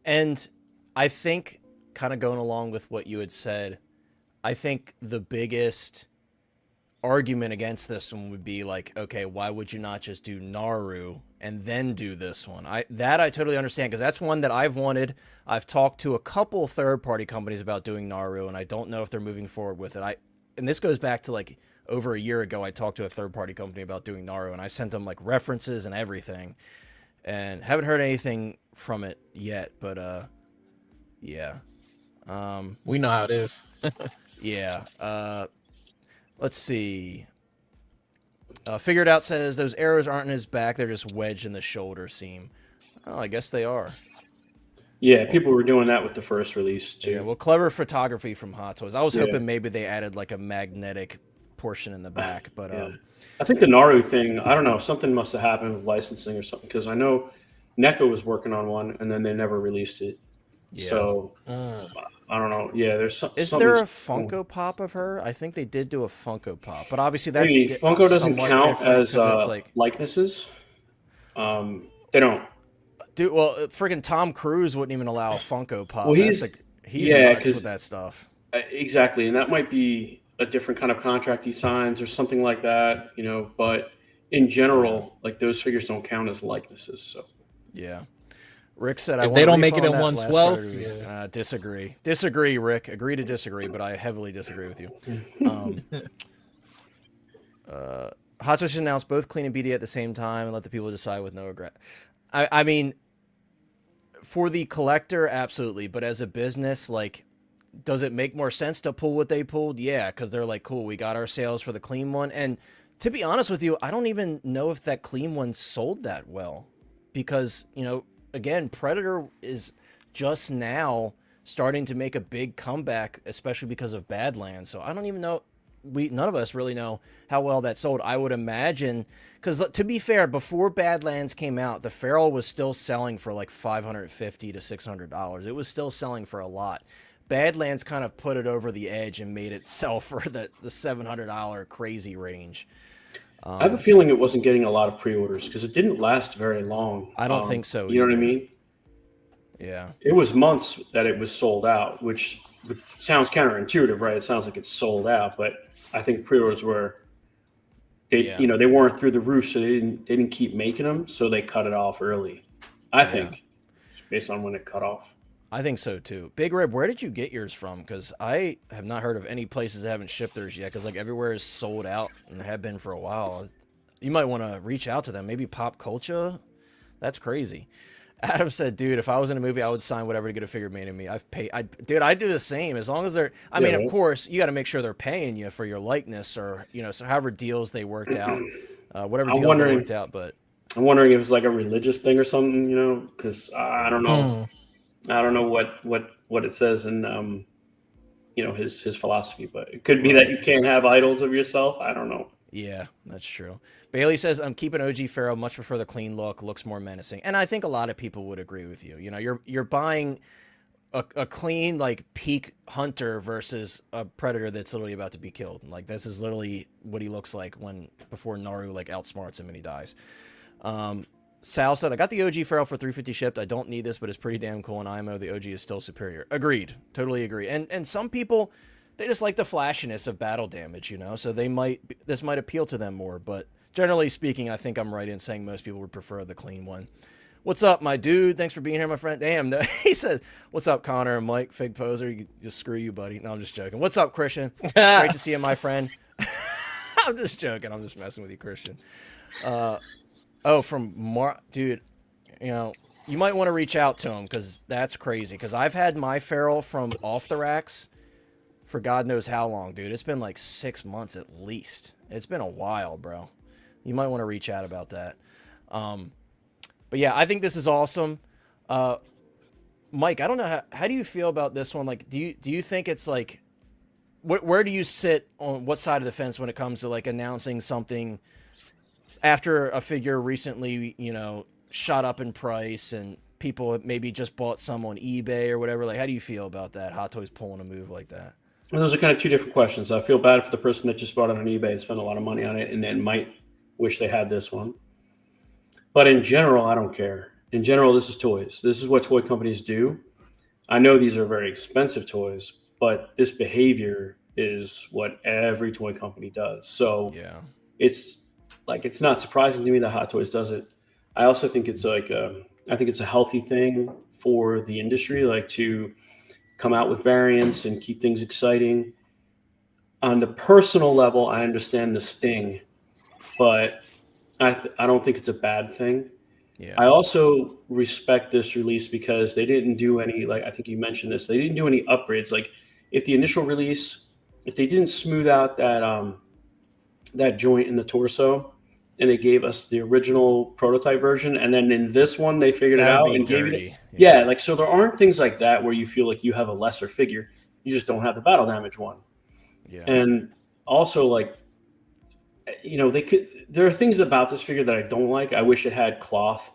And I think, kind of going along with what you had said, I think the biggest argument against this one would be like, okay, why would you not just do Naru and then do this one? I totally understand, because that's one that I've wanted. I've talked to a couple third-party companies about doing Naru, and I don't know if they're moving forward with it. And this goes back to, like, over a year ago, I talked to a third-party company about doing Naru, and I sent them, like, references and everything, and haven't heard anything from it yet. But Yeah. We know how it is. Yeah. Let's see. Figured Out says those arrows aren't in his back; they're just wedged in the shoulder seam. Oh, I guess they are. Yeah, people were doing that with the first release too. Yeah, well, clever photography from Hot Toys. I was hoping maybe they added like a magnetic portion in the back, but I think the Naru thing, I don't know, something must have happened with licensing or something, because I know NECA was working on one and then they never released it. Yeah. So I don't know. Yeah, there's something. Is there a Funko Pop of her? I think they did do a Funko Pop, but obviously that's Funko doesn't count as like likenesses. They don't. Dude, well, friggin' Tom Cruise wouldn't even allow a Funko Pop. Well, he's nuts with that stuff. Exactly, and that might be a different kind of contract he signs or something like that, you know. But in general, like those figures don't count as likenesses. So yeah. Rick said, if they don't make it in 1/12, disagree, Rick. Agree to disagree, but I heavily disagree with you. Hot Toys should announce both clean and BD at the same time and let the people decide with no regret. I mean, for the collector, absolutely, but as a business, like, does it make more sense to pull what they pulled? Yeah, because they're like, cool, we got our sales for the clean one, and to be honest with you, I don't even know if that clean one sold that well, because, you know, again, Predator is just now starting to make a big comeback, especially because of Badlands. So I don't even know. None of us really know how well that sold. I would imagine, because to be fair, before Badlands came out, the Feral was still selling for like $550 to $600. It was still selling for a lot. Badlands kind of put it over the edge and made it sell for the $700 crazy range. I have a feeling it wasn't getting a lot of pre-orders because it didn't last very long. I don't think so. You know what I mean? Yeah. It was months that it was sold out, which sounds counterintuitive, right? It sounds like it's sold out, but I think pre-orders were, you know, they weren't through the roof, so they didn't keep making them, so they cut it off early. I think, based on when it cut off. I think so too. Big Rib, where did you get yours from? Because I have not heard of any places that haven't shipped theirs yet. Because like everywhere is sold out and have been for a while. You might want to reach out to them. Maybe Pop Culture. That's crazy. Adam said, "Dude, if I was in a movie, I would sign whatever to get a figure made of me. Dude, I do the same. As long as they're. I mean, of course, you got to make sure they're paying you for your likeness, or you know, so however deals they worked out, whatever deals they worked out. But I'm wondering if it's like a religious thing or something, you know, because I don't know. I don't know what it says in you know, his philosophy, but it could be that you can't have idols of yourself. I don't know. Yeah, that's true. Bailey says, I'm keeping OG Pharaoh, much prefer the clean look, looks more menacing. And I think a lot of people would agree with you. You know, you're buying a clean, like, peak hunter versus a predator that's literally about to be killed. Like, this is literally what he looks like before Naru, like, outsmarts him and he dies. Sal said, I got the OG Feral for $350 shipped. I don't need this, but it's pretty damn cool. And IMO, the OG is still superior. Agreed. Totally agree. And some people, they just like the flashiness of battle damage, you know? So this might appeal to them more. But generally speaking, I think I'm right in saying most people would prefer the clean one. What's up, my dude? Thanks for being here, my friend. Damn, no, he says, what's up, Connor and Mike, Fig Pozr? Just screw you, buddy. No, I'm just joking. What's up, Christian? Great to see you, my friend. I'm just joking. I'm just messing with you, Christian. Oh, from dude, you know, you might want to reach out to him because that's crazy. Because I've had my Feral from off the racks for God knows how long, dude. It's been like 6 months at least. It's been a while, bro. You might want to reach out about that. But yeah, I think this is awesome. Mike, I don't know how do you feel about this one? Like, do you think it's like, where do you sit on what side of the fence when it comes to like announcing something after a figure recently, you know, shot up in price and people maybe just bought some on eBay or whatever? Like, how do you feel about that? Hot Toys pulling a move like that? Well, those are kind of two different questions. I feel bad for the person that just bought it on eBay and spent a lot of money on it and then might wish they had this one. But in general, I don't care. In general, this is toys. This is what toy companies do. I know these are very expensive toys, but this behavior is what every toy company does. So yeah, it's not surprising to me that Hot Toys does it. I also think it's like I think it's a healthy thing for the industry, like to come out with variants and keep things exciting. On the personal level, I understand the sting, but I don't think it's a bad thing. Yeah. I also respect this release because they didn't do any, like, I think you mentioned this, they didn't do any upgrades. Like, if the initial release, if they didn't smooth out that joint in the torso, and they gave us the original prototype version, and then in this one they figured it out and gave it. Yeah, like, so there aren't things like that where you feel like you have a lesser figure. You just don't have the battle damage one. Yeah. And also, like, you know, there are things about this figure that I don't like. I wish it had cloth.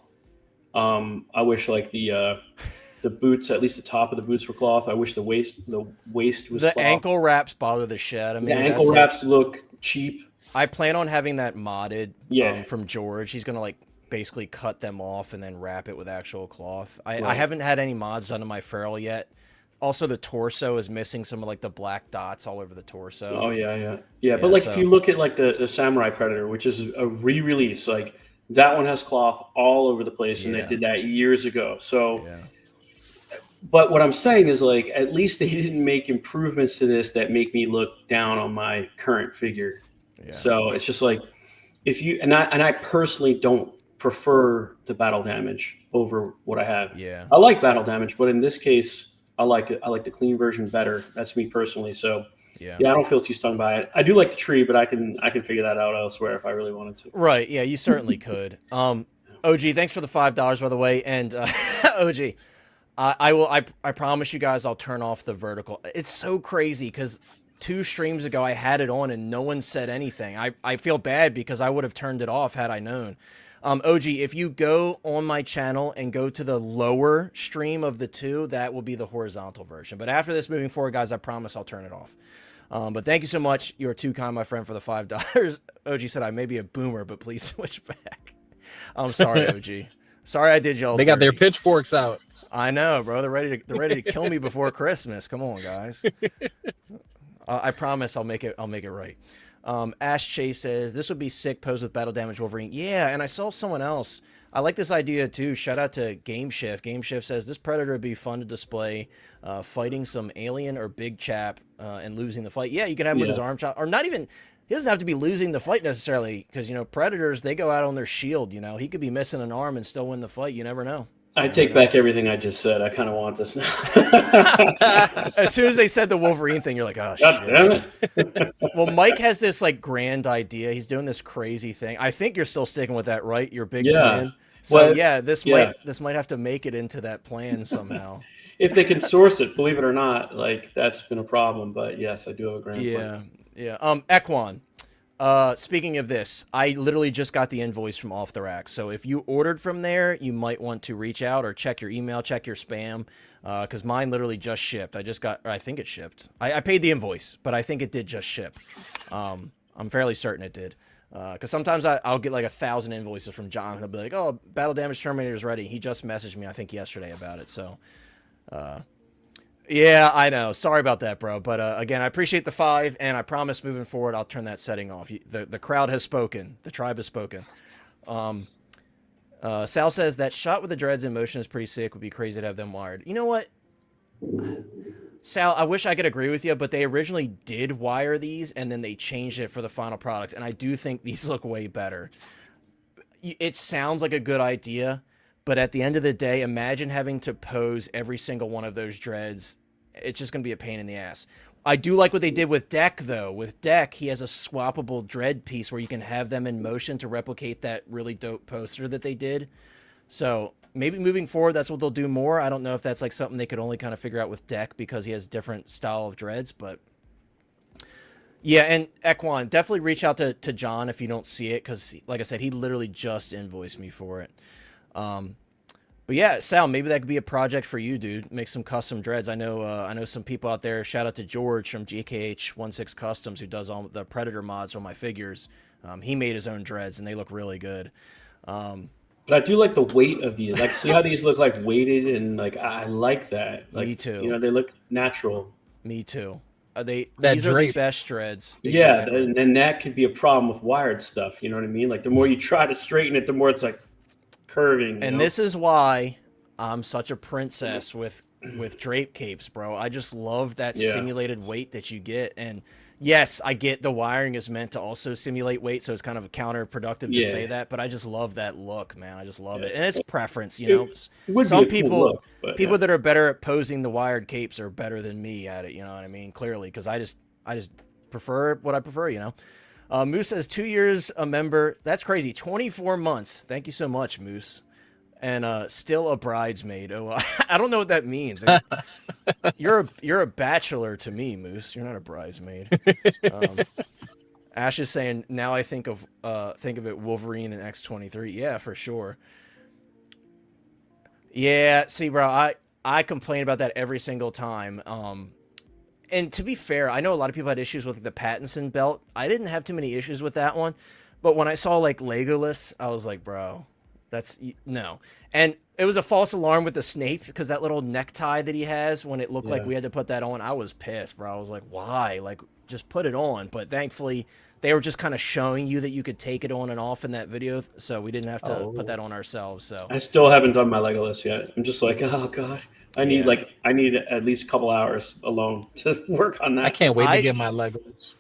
I wish, like, the boots, at least the top of the boots, were cloth. I wish the waist was the cloth. Ankle wraps bother the shit out of me. The ankle wraps look cheap. I plan on having that modded from George. He's gonna, like, basically cut them off and then wrap it with actual cloth. I haven't had any mods done to my Feral yet. Also, the torso is missing some of, like, the black dots all over the torso. Oh yeah. But, like, if you look at, like, the Samurai Predator, which is a re-release, like, that one has cloth all over the place, and they did that years ago. So, but what I'm saying is, like, at least they didn't make improvements to this that make me look down on my current figure. Yeah. So it's just like, if you and I personally don't prefer the battle damage over what I have. Yeah, I like battle damage, but in this case, I like it. I like the clean version better. That's me personally. So yeah, I don't feel too stung by it. I do like the tree, but I can figure that out elsewhere if I really wanted to. Right? Yeah, you certainly could. OG, thanks for the $5, by the way, and OG. I promise you guys I'll turn off the vertical. It's so crazy because 2 streams ago I had it on and no one said anything. I feel bad because I would have turned it off had I known. OG, if you go on my channel and go to the lower stream of the 2, that will be the horizontal version. But after this, moving forward, guys, I promise I'll turn it off. But thank you so much. You're too kind, my friend, for the $5. OG said I may be a boomer, but please switch back. I'm sorry, OG. Sorry I did y'all. They got their pitchforks out. I know, bro. They're ready to kill me before Christmas. Come on, guys. I promise I'll make it right. Ash Chase says this would be sick pose with battle damage Wolverine. Yeah, and I saw someone else. I like this idea too. Shout out to Game Shift. Game Shift says this Predator would be fun to display, fighting some alien or big chap and losing the fight. Yeah, you can have him with his arm chop, or not even. He doesn't have to be losing the fight necessarily, because, you know, Predators, they go out on their shield. You know, he could be missing an arm and still win the fight. You never know. I take back everything I just said. I kind of want this now. As soon as they said the Wolverine thing, you're like, oh, God shit. Damn it. Well, Mike has this, like, grand idea. He's doing this crazy thing. I think you're still sticking with that, right? Your big plan. So, well, yeah, this might have to make it into that plan somehow. If they can source it, believe it or not, like, that's been a problem. But, yes, I do have a grand plan. Yeah. Equan. Speaking of this, I literally just got the invoice from Off the Rack. So if you ordered from there, you might want to reach out or check your email, check your spam, because mine literally just shipped. I think it shipped. I paid the invoice, but I think it did just ship. I'm fairly certain it did. Because sometimes I'll get like 1,000 invoices from John. He'll be like, oh, Battle Damage Terminator is ready. He just messaged me, I think, yesterday about it. So, yeah, I know. Sorry about that, bro. But again, I appreciate the 5, and I promise moving forward, I'll turn that setting off. The crowd has spoken. The tribe has spoken. Sal says that shot with the dreads in motion is pretty sick. Would be crazy to have them wired. You know what, Sal? I wish I could agree with you, but they originally did wire these, and then they changed it for the final products, and I do think these look way better. It sounds like a good idea. But at the end of the day, imagine having to pose every single one of those dreads. It's just going to be a pain in the ass. I do like what they did with Deck, though. With Deck, he has a swappable dread piece where you can have them in motion to replicate that really dope poster that they did. So maybe moving forward, that's what they'll do more. I don't know if that's like something they could only kind of figure out with Deck because he has different style of dreads. But yeah, and Equan, definitely reach out to John if you don't see it, because like I said, he literally just invoiced me for it. But yeah, Sal, maybe that could be a project for you, dude. Make some custom dreads. I know some people out there. Shout out to George from GKH16 Customs, who does all the Predator mods on my figures. He made his own dreads, and they look really good. But I do like the weight of these. Like, see how these look like weighted, and like I like that. Like, me too. You know, they look natural. Me too. These are the best dreads. Exactly. Yeah, and that could be a problem with wired stuff. You know what I mean? Like, the more you try to straighten it, the more it's like curving. And this is why I'm such a princess with drape capes, bro. I just love that simulated weight that you get. And yes, I get the wiring is meant to also simulate weight, so it's kind of counterproductive to say that, but I just love that look, man. I just love it. And it's preference, you know. It would some be a people cool look, but people that are better at posing the wired capes are better than me at it, you know what I mean? Clearly, because I just prefer what I prefer, you know. Moose says 2 years a member. That's crazy. 24 months. Thank you so much, Moose. And still a bridesmaid. Oh, I don't know what that means. You're a bachelor to me, Moose. You're not a bridesmaid. Ash is saying now I think of it Wolverine and X-23. Yeah, for sure. Yeah, see, bro, I complain about that every single time. And to be fair, I know a lot of people had issues with the Pattinson belt. I didn't have too many issues with that one, but when I saw like Legolas, I was like, bro, that's no. And it was a false alarm with the Snape because that little necktie that he has, when it looked like we had to put that on, I was pissed, bro. I was like, why? Like, just put it on. But thankfully, they were just kind of showing you that you could take it on and off in that video, so we didn't have to put that on ourselves. So I still haven't done my Legolas yet. I'm just like, oh god, I need at least a couple hours alone to work on that. I can't wait to get my Legolas.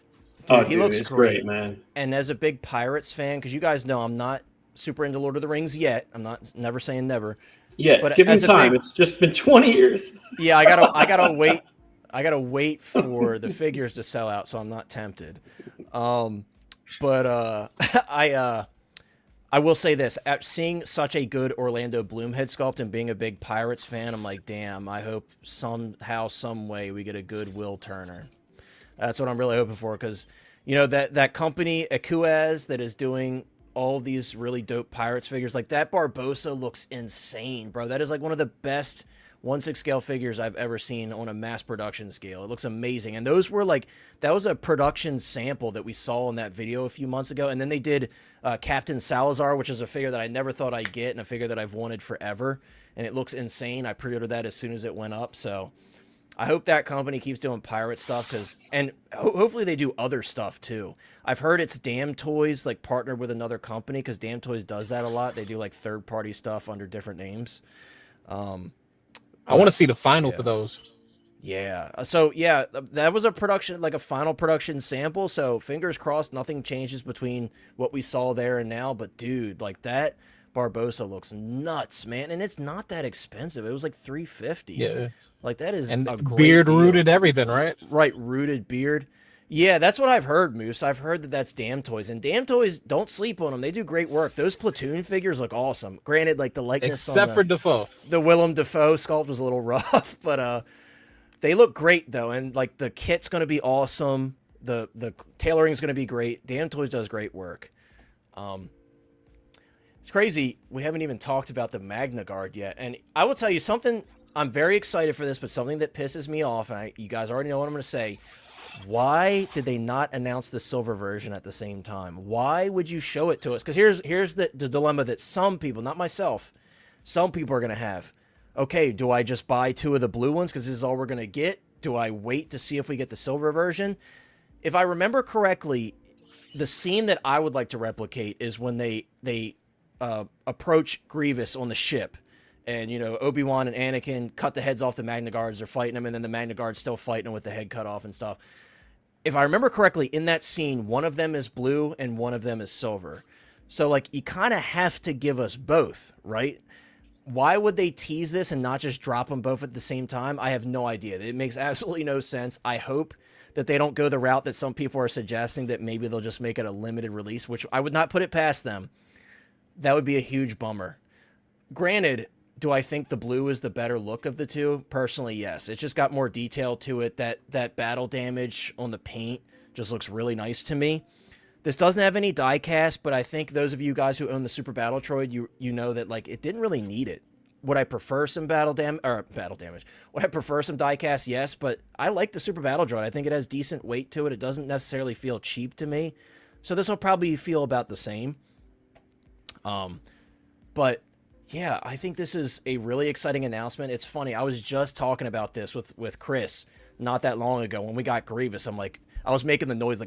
Dude, he looks great, man. And as a big Pirates fan, because you guys know I'm not super into Lord of the Rings yet. I'm never saying never. Yeah, but give him time. It's just been 20 years. Yeah, I gotta wait. I gotta wait for the figures to sell out, so I'm not tempted. But I will say this: at seeing such a good Orlando Bloom head sculpt and being a big Pirates fan, I'm like, damn. I hope somehow, some way, we get a good Will Turner. That's what I'm really hoping for, because you know that company Akuaz that is doing all these really dope Pirates figures, like that Barbosa looks insane, bro. That is like one of the best 1/6 scale figures I've ever seen on a mass production scale. It looks amazing. And those were like, that was a production sample that we saw in that video a few months ago. And then they did Captain Salazar, which is a figure that I never thought I'd get and a figure that I've wanted forever. And it looks insane. I pre-ordered that as soon as it went up. So I hope that company keeps doing pirate stuff, and hopefully they do other stuff too. I've heard it's Damn Toys like partnered with another company, because Damn Toys does that a lot. They do like third-party stuff under different names. I want to see the final for those. Yeah. So yeah, that was a production, like a final production sample. So fingers crossed, nothing changes between what we saw there and now. But dude, like that Barbosa looks nuts, man, and it's not that expensive. It was like $350. Yeah. Like that is and a great beard deal. Rooted everything, right? Right, rooted beard. Yeah, that's what I've heard, Moose. I've heard that's Damn Toys, and Damn Toys, don't sleep on them. They do great work. Those Platoon figures look awesome. Granted, like the likeness, except for Defoe, the Willem Dafoe sculpt was a little rough, but they look great though, and like the kit's gonna be awesome. The tailoring is gonna be great. Damn Toys does great work. It's crazy. We haven't even talked about the Magna Guard yet, and I will tell you something. I'm very excited for this, but something that pisses me off, and you guys already know what I'm going to say. Why did they not announce the silver version at the same time? Why would you show it to us? Because here's the dilemma that some people, not myself, some people are going to have. Okay, do I just buy 2 of the blue ones because this is all we're going to get? Do I wait to see if we get the silver version? If I remember correctly, the scene that I would like to replicate is when they approach Grievous on the ship. And, you know, Obi-Wan and Anakin cut the heads off the Magna Guards. They're fighting them, and then the Magna Guards still fighting them with the head cut off and stuff. If I remember correctly, in that scene, one of them is blue and one of them is silver. So, like, you kind of have to give us both, right? Why would they tease this and not just drop them both at the same time? I have no idea. It makes absolutely no sense. I hope that they don't go the route that some people are suggesting, that maybe they'll just make it a limited release, which I would not put it past them. That would be a huge bummer. Granted, do I think the blue is the better look of the two? Personally, yes. It's just got more detail to it. That battle damage on the paint just looks really nice to me. This doesn't have any die cast, but I think those of you guys who own the Super Battle Droid, you know that like it didn't really need it. Would I prefer some battle damage? Would I prefer some die cast? Yes, but I like the Super Battle Droid. I think it has decent weight to it. It doesn't necessarily feel cheap to me. So this will probably feel about the same. But yeah, I think this is a really exciting announcement. It's funny. I was just talking about this with Chris not that long ago when we got Grievous. I'm like, I was making the noise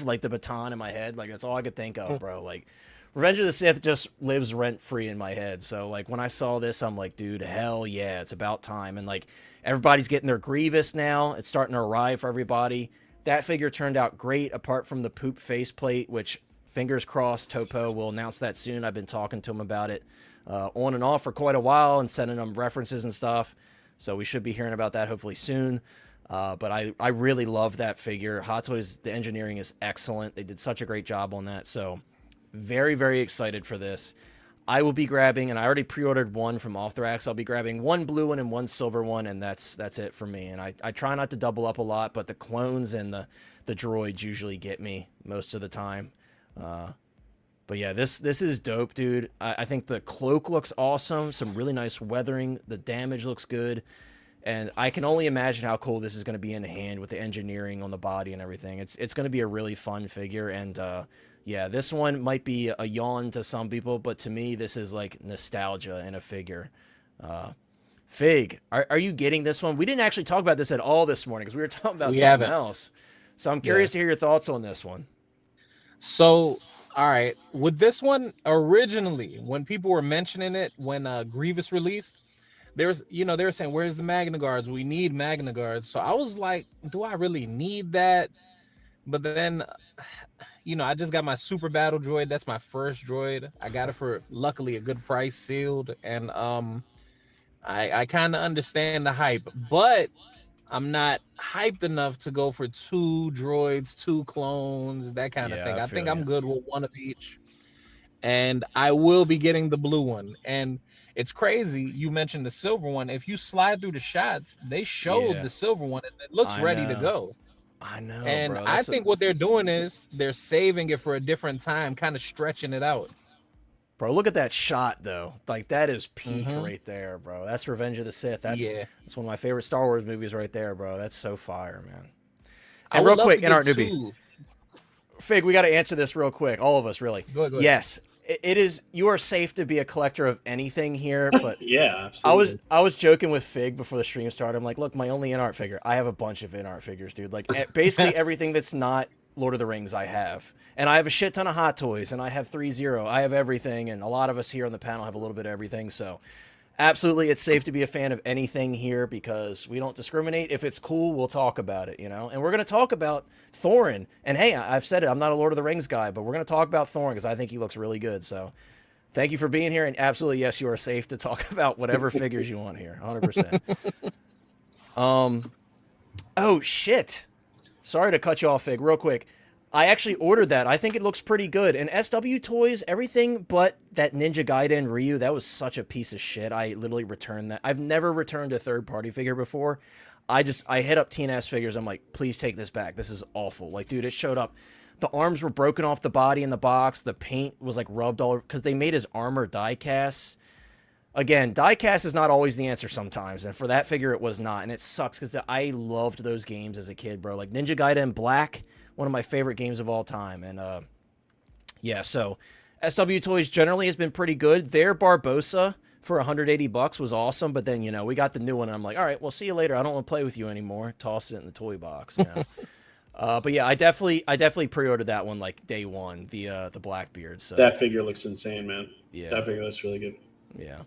like the baton in my head. Like that's all I could think of, bro. Like Revenge of the Sith just lives rent free in my head. So like when I saw this, I'm like, dude, hell yeah, it's about time. And like everybody's getting their Grievous now. It's starting to arrive for everybody. that figure turned out great, apart from the poop faceplate, which fingers crossed Topo will announce that soon. I've been talking to him about it on and off for quite a while and sending him references and stuff. So we should be hearing about that hopefully soon. But I really love that figure. Hot Toys, the engineering is excellent. They did such a great job on that. So very, very excited for this. I will be grabbing, and I already pre-ordered one from Off the Racks. I'll be grabbing one blue one and one silver one, and that's it for me. And I try not to double up a lot, but the clones and the droids usually get me most of the time. But yeah, this is dope, dude. I think the cloak looks awesome. Some really nice weathering. The damage looks good. And I can only imagine how cool this is going to be in hand with the engineering on the body and everything. It's going to be a really fun figure. And yeah, this one might be a yawn to some people, but to me, this is like nostalgia in a figure. Fig, are you getting this one? We didn't actually talk about this at all this morning because we were talking about something else. So I'm curious to hear your thoughts on this one. So, all right, with this one, originally, when people were mentioning it, when Grievous released, they were saying, where's the Magna Guards? We need Magna Guards. So I was like, do I really need that? But then, I just got my Super Battle Droid. That's my first droid. I got it for, luckily, a good price, sealed. And I kind of understand the hype. But I'm not hyped enough to go for 2 droids, 2 clones, that kind of thing. I think I'm good with one of each. And I will be getting the blue one. And it's crazy. You mentioned the silver one. If you slide through the shots, they showed the silver one and it looks ready to go. I know. And bro, I think what they're doing is they're saving it for a different time, kind of stretching it out. Bro, look at that shot though. Like that is peak right there, bro. That's Revenge of the Sith. That's one of my favorite Star Wars movies right there, bro. That's so fire, man. And real quick, InArt Newbie. Fig, we got to answer this real quick. All of us, really. Go ahead. Yes. It is. You are safe to be a collector of anything here, but yeah, absolutely. I was joking with Fig before the stream started. I'm like, look, my only InArt figure. I have a bunch of InArt figures, dude. Like basically everything that's not Lord of the Rings, I have, and I have a shit ton of Hot Toys, and I have 3-0. I have everything, and a lot of us here on the panel have a little bit of everything. So, absolutely, it's safe to be a fan of anything here because we don't discriminate. If it's cool, we'll talk about it, And we're gonna talk about Thorin. And hey, I've said it. I'm not a Lord of the Rings guy, but we're gonna talk about Thorin because I think he looks really good. So, thank you for being here. And absolutely, yes, you are safe to talk about whatever figures you want here, 100%. Oh shit! Sorry to cut you off, Fig. Real quick. I actually ordered that. I think it looks pretty good. And SW Toys, everything but that Ninja Gaiden Ryu, that was such a piece of shit. I literally returned that. I've never returned a third-party figure before. I hit up TNS Figures. I'm like, please take this back. This is awful. Like, dude, it showed up. The arms were broken off the body in the box. The paint was, like, rubbed all over. Because they made his armor die-cast. Again, die-cast is not always the answer sometimes. And for that figure, it was not. And it sucks because I loved those games as a kid, bro. Like, Ninja Gaiden Black, one of my favorite games of all time. And, yeah, so SW Toys generally has been pretty good. Their Barbosa for $180 was awesome. But then, we got the new one. And I'm like, all right, well, see you later. I don't want to play with you anymore. Toss it in the toy box, But, yeah, I definitely pre-ordered that one, like, day one, the Blackbeard. So that figure looks insane, man. Yeah. That figure looks really good. Yeah.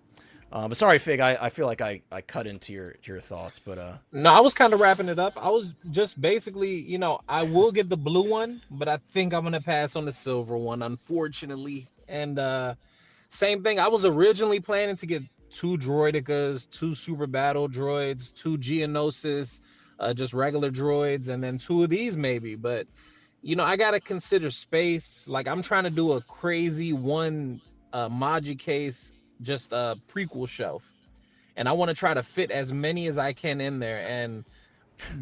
But sorry, Fig, I feel like I cut into your thoughts, but no, I was kind of wrapping it up. I was just basically, I will get the blue one, but I think I'm gonna pass on the silver one, unfortunately. And same thing. I was originally planning to get 2 Droidicas, 2 Super Battle Droids, 2 Geonosis, just regular droids, and then 2 of these maybe. But I gotta consider space. Like I'm trying to do a crazy one Maji case. Just a prequel shelf, and I want to try to fit as many as I can in there, and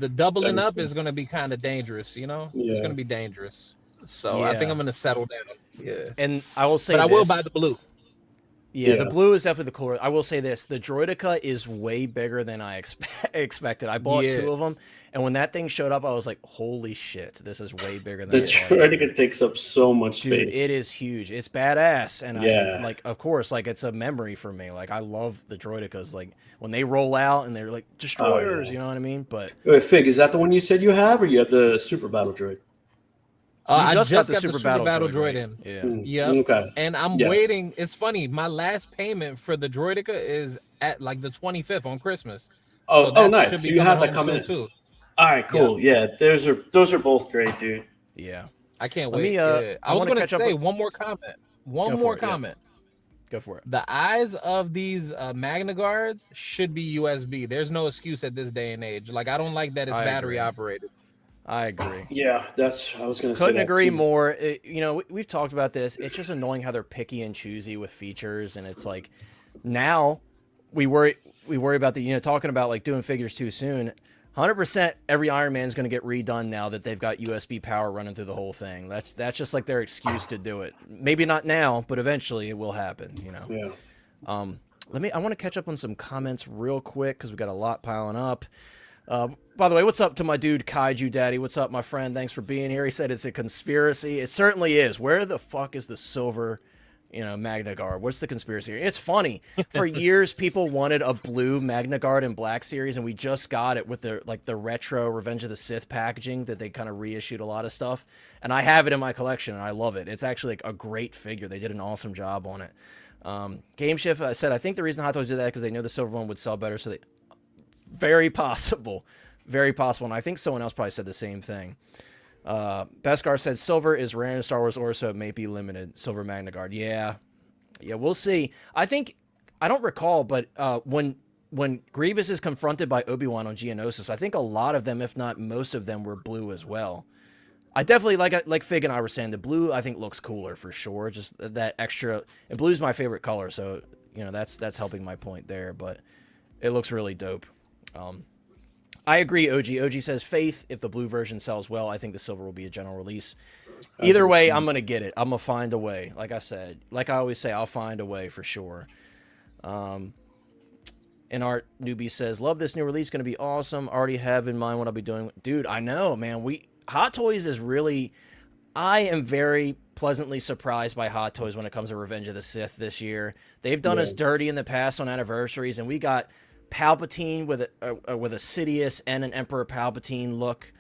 the doubling up is going to be kind of dangerous, it's going to be dangerous. So I think I'm going to settle down. And I will say, but I will buy the blue. Yeah, the blue is definitely the cooler. I will say this: the Droidica is way bigger than I expected. I bought 2 of them, and when that thing showed up, I was like, "Holy shit! This is way bigger than." The Droidica takes up so much space. It is huge. It's badass, and I like, of course, like it's a memory for me. Like I love the Droidicas. Like when they roll out and they're like destroyers, you know what I mean? But wait, Fig, is that the one you said you have, or you have the Super Battle Droid? I just got the Super Battle Droid in. Yeah. Okay. And I'm waiting. It's funny. My last payment for the Droidica is at like the 25th on Christmas. Oh, nice. So you have that coming in too. All right, cool. Yeah, those are both great, dude. Yeah. I can't wait. I was going to say one more comment. One more comment. Yeah. Go for it. The eyes of these Magna guards should be USB. There's no excuse at this day and age. Like, I don't like that it's battery operated. I agree. Yeah, I was going to say couldn't agree more. We've talked about this. It's just annoying how they're picky and choosy with features, and it's like now we worry about the talking about like doing figures too soon. 100% every Iron Man is going to get redone now that they've got USB power running through the whole thing. That's just like their excuse to do it. Maybe not now, but eventually it will happen. Yeah. I want to catch up on some comments real quick because we got a lot piling up. By the way, what's up to my dude Kaiju Daddy? What's up, my friend? Thanks for being here. He said it's a conspiracy. It certainly is. Where the fuck is the silver, Magna Guard? What's the conspiracy here? It's funny. For years, people wanted a blue Magna Guard and Black series, and we just got it with the retro Revenge of the Sith packaging that they kind of reissued a lot of stuff. And I have it in my collection, and I love it. It's actually like a great figure. They did an awesome job on it. Game Shift said, I think the reason Hot Toys did that because they knew the silver one would sell better, so they... Very possible. Very possible. And I think someone else probably said the same thing. Beskar said silver is rare in Star Wars lore, so it may be limited. Silver Magna Guard. Yeah, we'll see. I don't recall, but when Grievous is confronted by Obi-Wan on Geonosis, I think a lot of them, if not most of them, were blue as well. I definitely like Fig and I were saying, the blue I think looks cooler for sure. Just that extra, and blue's my favorite color, so that's helping my point there. But it looks really dope. I agree, OG. OG says faith. If the blue version sells well, I think the silver will be a general release. Either way, I'm gonna get it. I'm gonna find a way. Like I said, like I always say, I'll find a way for sure. InArt Newbie says, love this new release. Gonna be awesome. Already have in mind what I'll be doing. Dude, I know, man. Hot Toys is really. I am very pleasantly surprised by Hot Toys when it comes to Revenge of the Sith this year. They've done us dirty in the past on anniversaries, and we got Palpatine with a Sidious and an Emperor Palpatine look,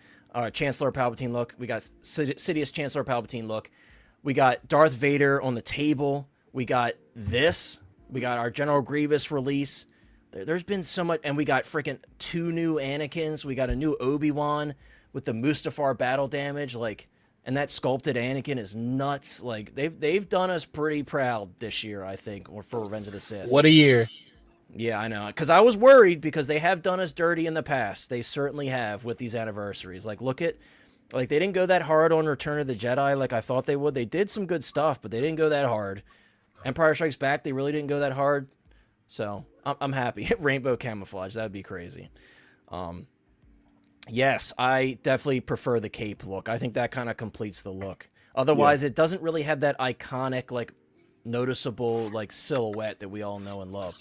Chancellor Palpatine look. We got Sidious Chancellor Palpatine look. We got Darth Vader on the table. We got this. We got our General Grievous release. There's been so much, and we got freaking 2 new Anakins. We got a new Obi-Wan with the Mustafar battle damage, and that sculpted Anakin is nuts. Like they've done us pretty proud this year, I think, or for Revenge of the Sith. What a year. Yeah, I know. Because I was worried because they have done us dirty in the past. They certainly have with these anniversaries. They didn't go that hard on Return of the Jedi like I thought they would. They did some good stuff, but they didn't go that hard. Empire Strikes Back, they really didn't go that hard. So I'm happy. Rainbow camouflage, that would be crazy. Yes, I definitely prefer the cape look. I think that kind of completes the look. Otherwise, it doesn't really have that iconic, noticeable, silhouette that we all know and love.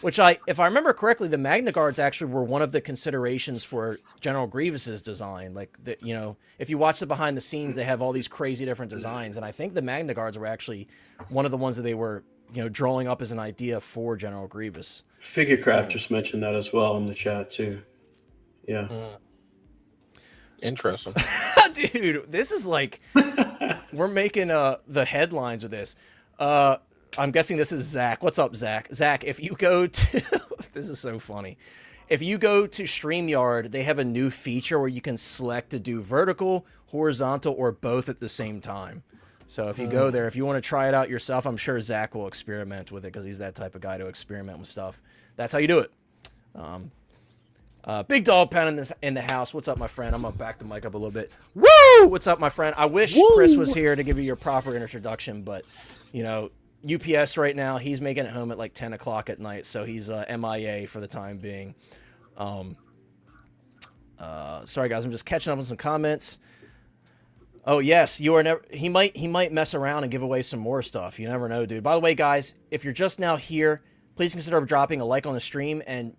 Which if I remember correctly, the Magna Guards actually were one of the considerations for General Grievous's design. If you watch the behind the scenes, they have all these crazy different designs, and I think the Magna Guards were actually one of the ones that they were, drawing up as an idea for General Grievous. Figurecraft just mentioned that as well in the chat too. Yeah. Interesting. Dude, this is we're making the headlines with this. I'm guessing this is Zach. What's up, Zach? Zach, if you go to... this is so funny. If you go to StreamYard, they have a new feature where you can select to do vertical, horizontal, or both at the same time. So if you go there, if you want to try it out yourself, I'm sure Zach will experiment with it because he's that type of guy to experiment with stuff. That's how you do it. Big Dog Pound in the house. What's up, my friend? I'm going to back the mic up a little bit. Woo! What's up, my friend? I wish Chris was here to give you your proper introduction, but, UPS right now, he's making it home at 10 o'clock at night, so he's MIA for the time being. Sorry guys, I'm just catching up on some comments. Oh yes, you are never. He might mess around and give away some more stuff. You never know, dude. By the way, guys, if you're just now here, please consider dropping a like on the stream, and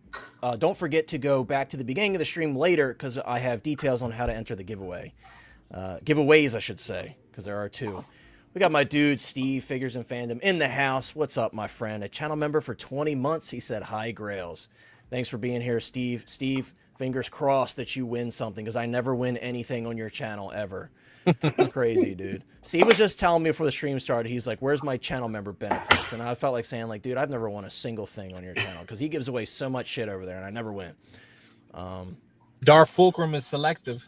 don't forget to go back to the beginning of the stream later because I have details on how to enter the giveaway. Giveaways, I should say, because there are 2. We got my dude, Steve, Figures and Fandom, in the house. What's up, my friend? A channel member for 20 months. He said, hi, Grails. Thanks for being here, Steve. Steve, fingers crossed that you win something, because I never win anything on your channel, ever. It's crazy, dude. Steve was just telling me before the stream started, he's like, where's my channel member benefits? And I felt like saying, dude, I've never won a single thing on your channel, because he gives away so much shit over there, and I never win. Darth Fulcrum is selective.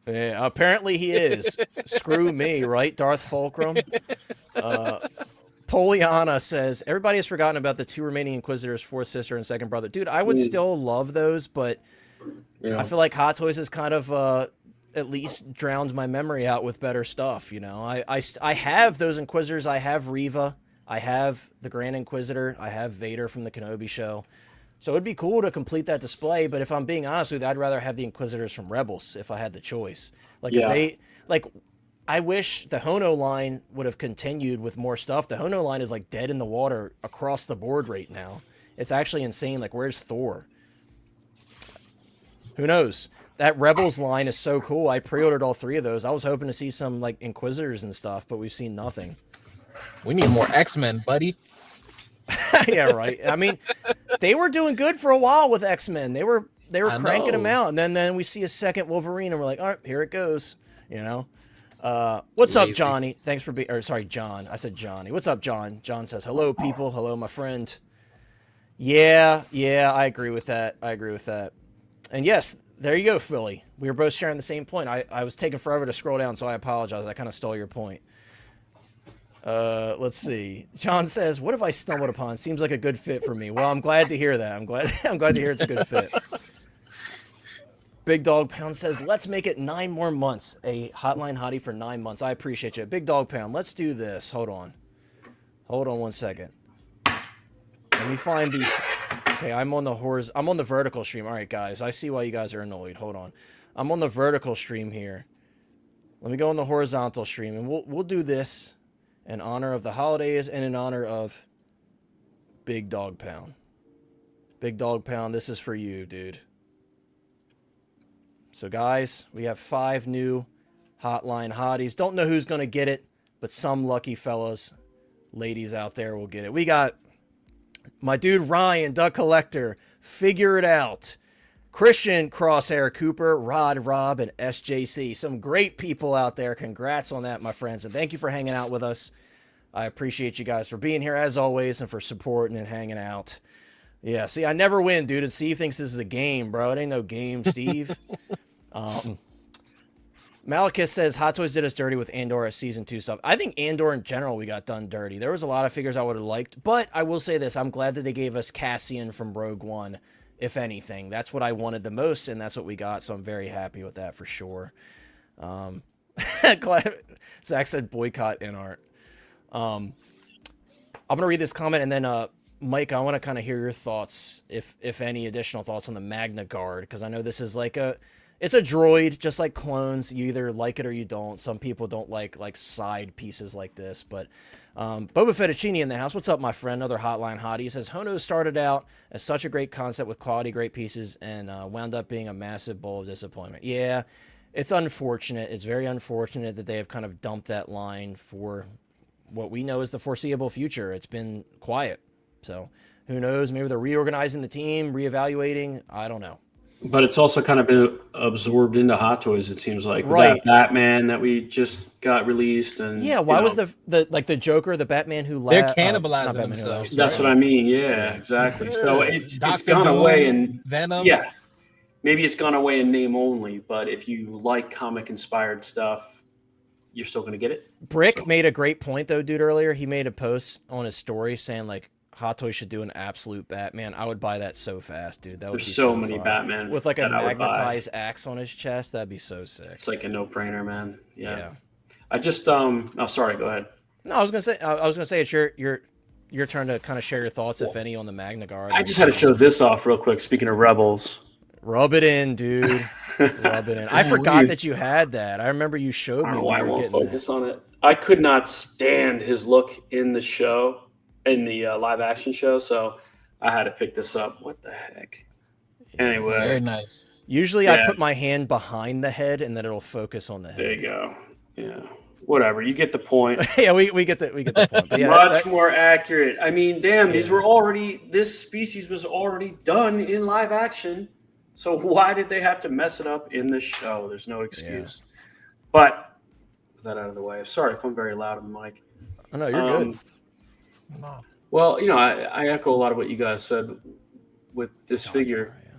Yeah, apparently he is. Screw me, right, Darth Fulcrum? Poliana says, everybody has forgotten about the 2 remaining Inquisitors, fourth sister and second brother. Dude, I would still love those, but I feel like Hot Toys has kind of at least drowned my memory out with better stuff, you know? I have those Inquisitors. I have Reva. I have the Grand Inquisitor. I have Vader from the Kenobi show. So it'd be cool to complete that display, but if I'm being honest with you, I'd rather have the Inquisitors from Rebels if I had the choice. Like, if they... Like, I wish the Hono line would have continued with more stuff. The Hono line is, like, dead in the water across the board right now. It's actually insane. Like, where's Thor? Who knows? That Rebels line is so cool. I pre-ordered all 3 of those. I was hoping to see some, like, Inquisitors and stuff, but we've seen nothing. We need more X-Men, buddy. Yeah, right. I mean, they were doing good for a while with X-Men. They were cranking them out, and then we see a second Wolverine, and we're like, all right, here it goes. You know? What's up, Johnny? Thanks for being... Or, sorry, John. I said Johnny. What's up, John? John says, hello, people. Hello, my friend. Yeah, I agree with that. And yes, there you go, Philly. We were both sharing the same point. I was taking forever to scroll down, so I apologize. I kind of stole your point. Let's see. John says, what have I stumbled upon? Seems like a good fit for me. Well, I'm glad to hear that. I'm glad to hear it's a good fit. Big Dog Pound says, let's make it 9 more months. A Hotline Hottie for 9 months. I appreciate you. Big Dog Pound, let's do this. Hold on 1 second. Let me find the... Okay, I'm on the vertical stream. All right, guys. I see why you guys are annoyed. Hold on. I'm on the vertical stream here. Let me go on the horizontal stream, and we'll do this in honor of the holidays and in honor of Big Dog Pound. Big Dog Pound, this is for you, dude. So, guys, we have 5 new Hotline Hotties. Don't know who's going to get it, but some lucky fellas, ladies out there will get it. We got my dude Ryan, Duck Collector, Figure It Out, Christian Crosshair Cooper, Rod Rob, and SJC. Some great people out there. Congrats on that, my friends, and thank you for hanging out with us. I appreciate you guys for being here, as always, and for supporting and hanging out. Yeah, see, I never win, dude, and Steve thinks this is a game, bro. It ain't no game, Steve. Malachus says, Hot Toys did us dirty with Andor as Season 2 stuff. I think Andor in general we got done dirty. There was a lot of figures I would have liked, but I will say this. I'm glad that they gave us Cassian from Rogue One, if anything. That's what I wanted the most, and that's what we got, so I'm very happy with that for sure. Zach said boycott InArt. I'm going to read this comment, and then Mike, I want to kind of hear your thoughts, if any additional thoughts on the Magna Guard, because I know this is like it's a droid, just like clones. You either like it or you don't. Some people don't like side pieces like this, but Boba Fettuccine in the house. What's up, my friend? Another Hotline Hottie. He says, Hono started out as such a great concept with quality, great pieces, and wound up being a massive bowl of disappointment. Yeah, it's unfortunate. It's very unfortunate that they have kind of dumped that line for what we know is the foreseeable future. It's been quiet. So who knows? Maybe they're reorganizing the team, reevaluating. I don't know. But it's also kind of been absorbed into Hot Toys, it seems like. Right. With that Batman that we just got released. And yeah, why was the Joker, the Batman who left? They're cannibalizing themselves. That's what I mean. Yeah, exactly. So it's gone away in Venom. Yeah. Maybe it's gone away in name only, but if you like comic-inspired stuff, you're still going to get it. Brick made a great point, though, dude, earlier. He made a post on his story saying, like, Hot Toys should do an absolute Batman. I would buy that so fast, dude. That would be so many Batman with like a magnetized axe on his chest. That'd be so sick. It's like a no-brainer, man. Yeah. I just oh, sorry. Go ahead. No, I was gonna say it's your turn to kind of share your thoughts, if any, on the Magna Guard. I just had to show this off real quick. Speaking of Rebels, rub it in, dude. Rub it in. I forgot that you had that. I remember you showed me. I won't focus on it. I could not stand his look in the show. In the live action show, so I had to pick this up. What the heck? Anyway, very nice. Usually, I put my hand behind the head, and then it'll focus on the head. There you go. Yeah, whatever. You get the point. Yeah, we get the point. But yeah, much more accurate. I mean, damn, these were already. This species was already done in live action. So why did they have to mess it up in the show? There's no excuse. Yeah. But with that out of the way, sorry if I'm very loud on the mic. Oh no, you're good. No. Well, I echo a lot of what you guys said with this figure. Yeah.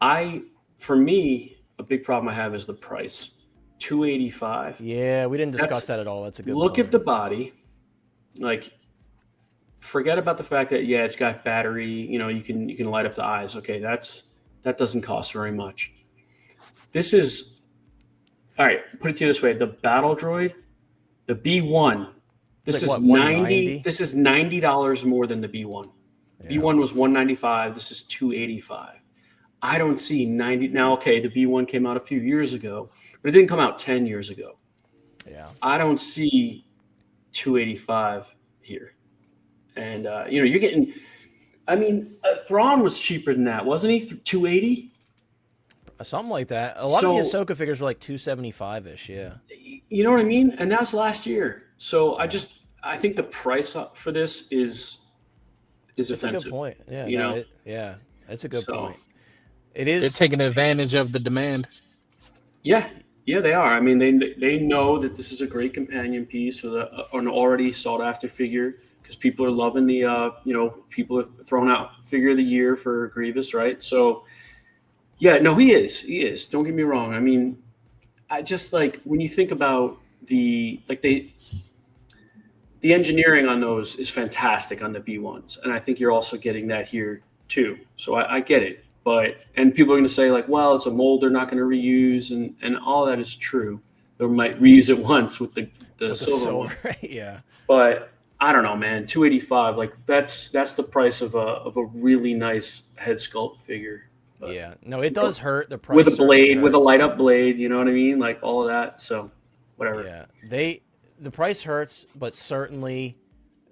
I for me, a big problem I have is the price. $285. Yeah, we didn't discuss that at all. That's a good look point. at the body. Like, forget about the fact that it's got battery. You can light up the eyes. Okay, that doesn't cost very much. This is all right. Put it to you this way: the battle droid, the B1. This is 90. This is $90 more than the B1. Yeah. B1 was $195. This is $285. I don't see 90 now. Okay, the B1 came out a few years ago, but it didn't come out 10 years ago. Yeah, I don't see $285 here, and you're getting. I mean, Thrawn was cheaper than that, wasn't he? $280. Something like that. A lot of the Ahsoka figures were like $275-ish. Yeah. You know what I mean? And that's last year. So I think the price for this is offensive. That's a good point. Yeah. Yeah. That's a good point. It is. They're taking advantage of the demand. Yeah. Yeah, they are. I mean, they know that this is a great companion piece with an already sought after figure because people are loving the, people are throwing out figure of the year for Grievous, right? So, yeah, no, he is. He is. Don't get me wrong. I mean, I just like when you think about the engineering on those is fantastic on the B1s. And I think you're also getting that here too. So I get it. And people are going to say like, well, it's a mold they're not going to reuse. And all that is true. They might reuse it once with the silver one. Yeah. But I don't know, man, $285, like that's the price of a really nice head sculpt figure. But, yeah. No, it does hurt the price. With a blade, with a light up blade, you know what I mean? Like all of that. So whatever. Yeah. The price hurts, but certainly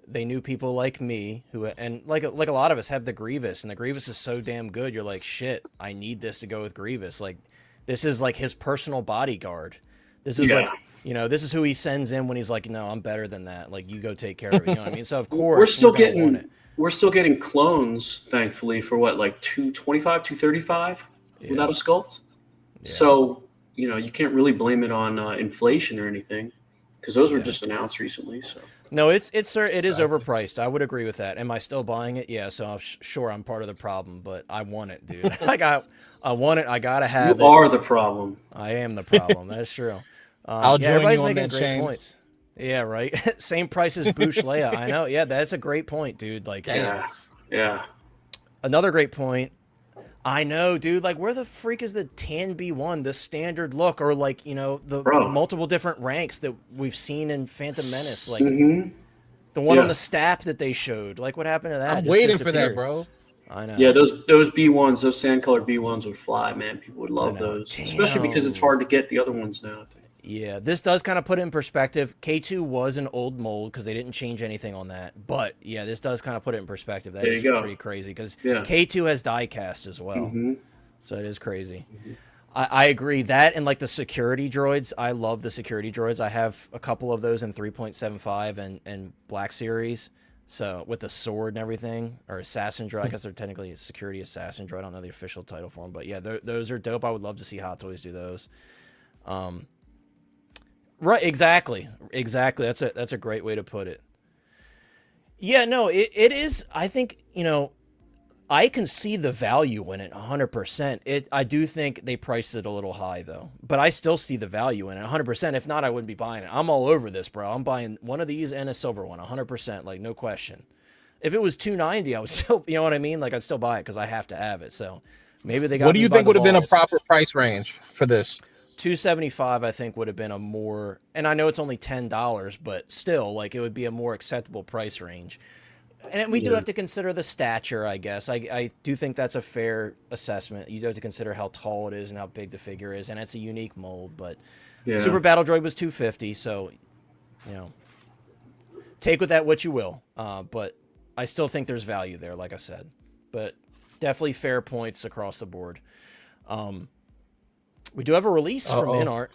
they knew people like me and like a lot of us have the Grievous, and the Grievous is so damn good. You're like, shit, I need this to go with Grievous. Like, this is like his personal bodyguard. This is like, this is who he sends in when he's like, no, I'm better than that. Like, you go take care of it. You know what I mean? So of course we're still getting clones, thankfully, for what, like $225, $235 without a sculpt. Yeah. So, you can't really blame it on inflation or anything. Because those were just announced recently, so no, it is overpriced. I would agree with that. Am I still buying it? Yeah, so sure I'm part of the problem, but I want it, dude. I want it. I gotta have it. You are the problem. I am the problem. That's true. I'll join you on making that, great Shane. Points. Yeah, right. Same price as Bush Leia. I know. Yeah, that's a great point, dude. Like, yeah. Another great point. I know, dude. Like, where the freak is the tan B1, the standard look, or like, the multiple different ranks that we've seen in Phantom Menace, like the one on the staff that they showed. Like, what happened to that? I'm waiting for that, bro. I know. Yeah, those B1s, those sand colored B1s would fly, man. People would love those, especially because it's hard to get the other ones now. Yeah, this does kind of put it in perspective. K2 was an old mold because they didn't change anything on that. But, yeah, this does kind of put it in perspective. That is pretty crazy because K2 has die cast as well. So it is crazy. I agree. That and, like, the security droids. I love the security droids. I have a couple of those in 3.75 and Black Series. So with the sword and everything, or assassin droid. I guess they're technically a security assassin droid. I don't know the official title for them. But, yeah, those are dope. I would love to see Hot Toys do those. Right, exactly. That's a great way to put it. Yeah, no, it is. I think, I can see the value in it 100%. I do think they priced it a little high though, but I still see the value in it 100%. If not, I wouldn't be buying it. I'm all over this, bro. I'm buying one of these and a silver one 100%, like no question. If it was $290, I would still, you know what I mean? Like I'd still buy it because I have to have it. So maybe they got. What do you think would have been a proper price range for this? $275, I think, would have been a more, and I know it's only $10, but still, like, it would be a more acceptable price range. And we do have to consider the stature, I guess. I do think that's a fair assessment. You do have to consider how tall it is and how big the figure is, and it's a unique mold. But Super Battle Droid was $250, so, take with that what you will. But I still think there's value there, like I said. But definitely fair points across the board. We do have a release from InArt.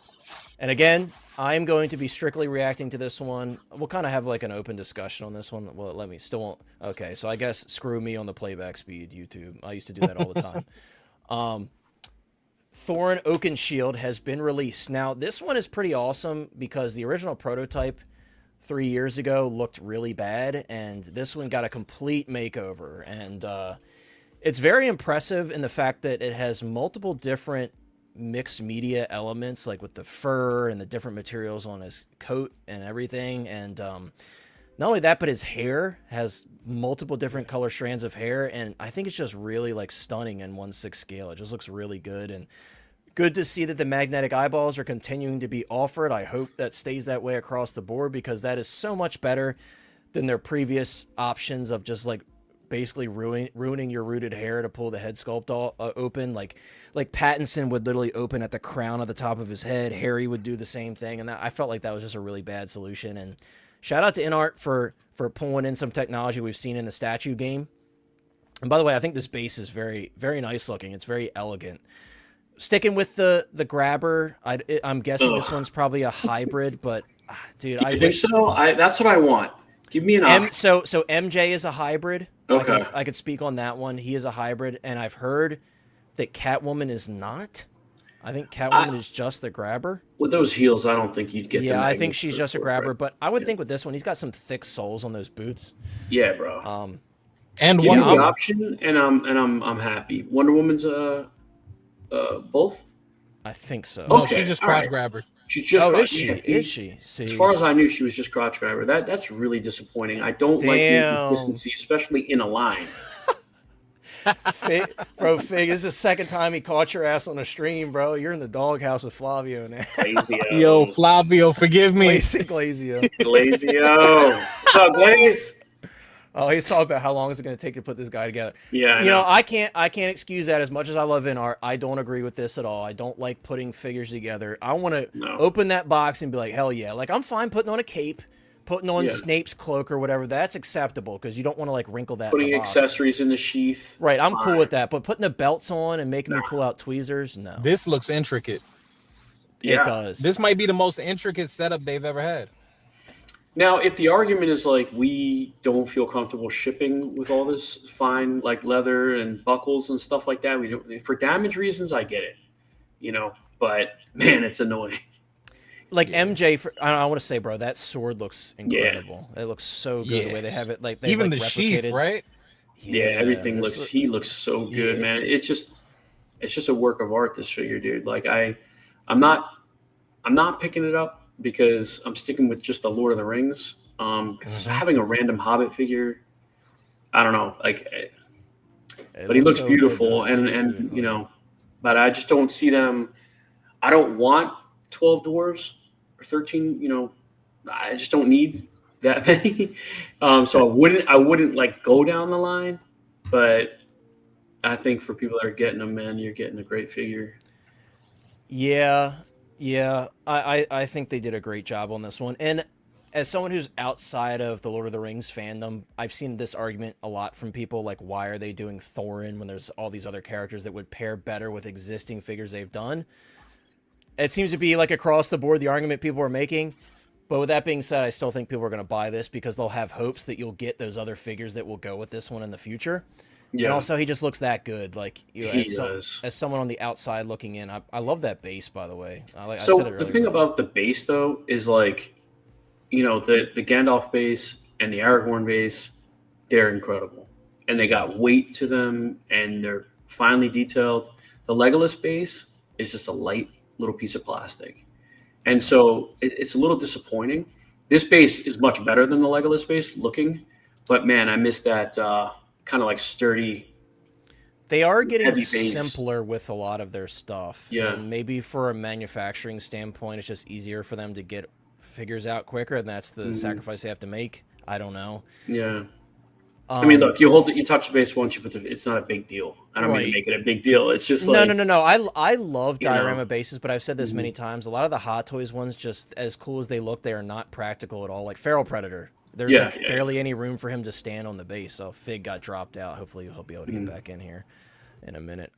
And again, I'm going to be strictly reacting to this one. We'll kind of have like an open discussion on this one. Well, let me still won't. Okay, so I guess screw me on the playback speed, YouTube. I used to do that all the time. Thorin Oakenshield has been released. Now, this one is pretty awesome because the original prototype 3 years ago looked really bad, and this one got a complete makeover. And It's very impressive in the fact that it has multiple different mixed media elements, like with the fur and the different materials on his coat and everything. And not only that, but his hair has multiple different color strands of hair. And I think it's just really like stunning in 1/6 scale. It just looks really good. And good to see that the magnetic eyeballs are continuing to be offered. I hope that stays that way across the board, because that is so much better than their previous options of just like basically ruining your rooted hair to pull the head sculpt open. Like Pattinson would literally open at the crown of the top of his head. Harry would do the same thing. And I felt like that was just a really bad solution. And shout out to InArt for pulling in some technology we've seen in the statue game. And by the way, I think this base is very, very nice looking. It's very elegant. Sticking with the grabber, I'm guessing this one's probably a hybrid, but dude, I think so. That's what I want. Give me an option. So MJ is a hybrid. Okay, I could speak on that one. He is a hybrid, and I've heard that Catwoman is not. I think Catwoman is just the grabber. With those heels, I don't think you'd get. Yeah, I think she's just a grabber, but I would think with this one, he's got some thick soles on those boots. Yeah, bro. And give one me the option, and I'm happy. Wonder Woman's both. I think so. No, she's just crotch grabber. She's just. Is she? Is she? See, as far as I knew, she was just crotch grabber. That's really disappointing. I don't like the inconsistency, especially in a line. Fig, this is the second time he caught your ass on a stream, bro. You're in the doghouse with Flavio now. Glazio. Yo, Flavio, forgive me. Glazio. Glazio. What's up, Glaze? Oh, he's talking about how long is it going to take to put this guy together. Yeah, you know, I can't excuse that. As much as I love InArt, I don't agree with this at all. I don't like putting figures together. I want to open that box and be like, hell yeah. Like, I'm fine putting on a cape, putting on Snape's cloak or whatever. That's acceptable, because you don't want to like wrinkle that. Putting accessories in the sheath. Right, I'm cool with that. But putting the belts on and making me pull out tweezers, no. This looks intricate. It does. This might be the most intricate setup they've ever had. Now, if the argument is like we don't feel comfortable shipping with all this fine like leather and buckles and stuff like that, we don't, for damage reasons, I get it, you know. But man, it's annoying. Like MJ, I want to say, bro, that sword looks incredible. It looks so good the way they have it. Like they even like the replicated. sheath, right? Yeah, everything looks. He looks so good, man. It's just a work of art. This figure, dude. Like I'm not picking it up, because I'm sticking with just the Lord of the Rings. Because having a random Hobbit figure, I don't know, like, but he looks so beautiful, and you know, but I just don't see them. I don't want 12 dwarves or 13. You know, I just don't need that many. So I wouldn't like go down the line, but I think for people that are getting them, man, you're getting a great figure. Yeah, I think they did a great job on this one. And as someone who's outside of the Lord of the Rings fandom, I've seen this argument a lot from people, like, why are they doing Thorin when there's all these other characters that would pair better with existing figures they've done? It seems to be, like, across the board, the argument people are making. But with that being said, I still think people are going to buy this because they'll have hopes that you'll get those other figures that will go with this one in the future. Yeah. And also, he just looks that good. Like, you know, as someone on the outside looking in, I love that base, by the way. I said it earlier. The thing about the base, though, is like, you know, the Gandalf base and the Aragorn base, they're incredible. And they got weight to them, and they're finely detailed. The Legolas base is just a light little piece of plastic. And so it's a little disappointing. This base is much better than the Legolas base looking. But, man, I miss that kind of like sturdy. They are getting simpler with a lot of their stuff. Yeah. And maybe for a manufacturing standpoint, it's just easier for them to get figures out quicker, and that's the sacrifice they have to make. I don't know. Yeah. I mean, look, you touch the base once, you put it's not a big deal. I don't mean to make it a big deal. It's just like no. I love diorama bases, but I've said this many times. A lot of the Hot Toys ones, just as cool as they look, they are not practical at all. Like Feral Predator. There's barely any room for him to stand on the base, so Fig got dropped out. Hopefully he'll be able to get back in here in a minute.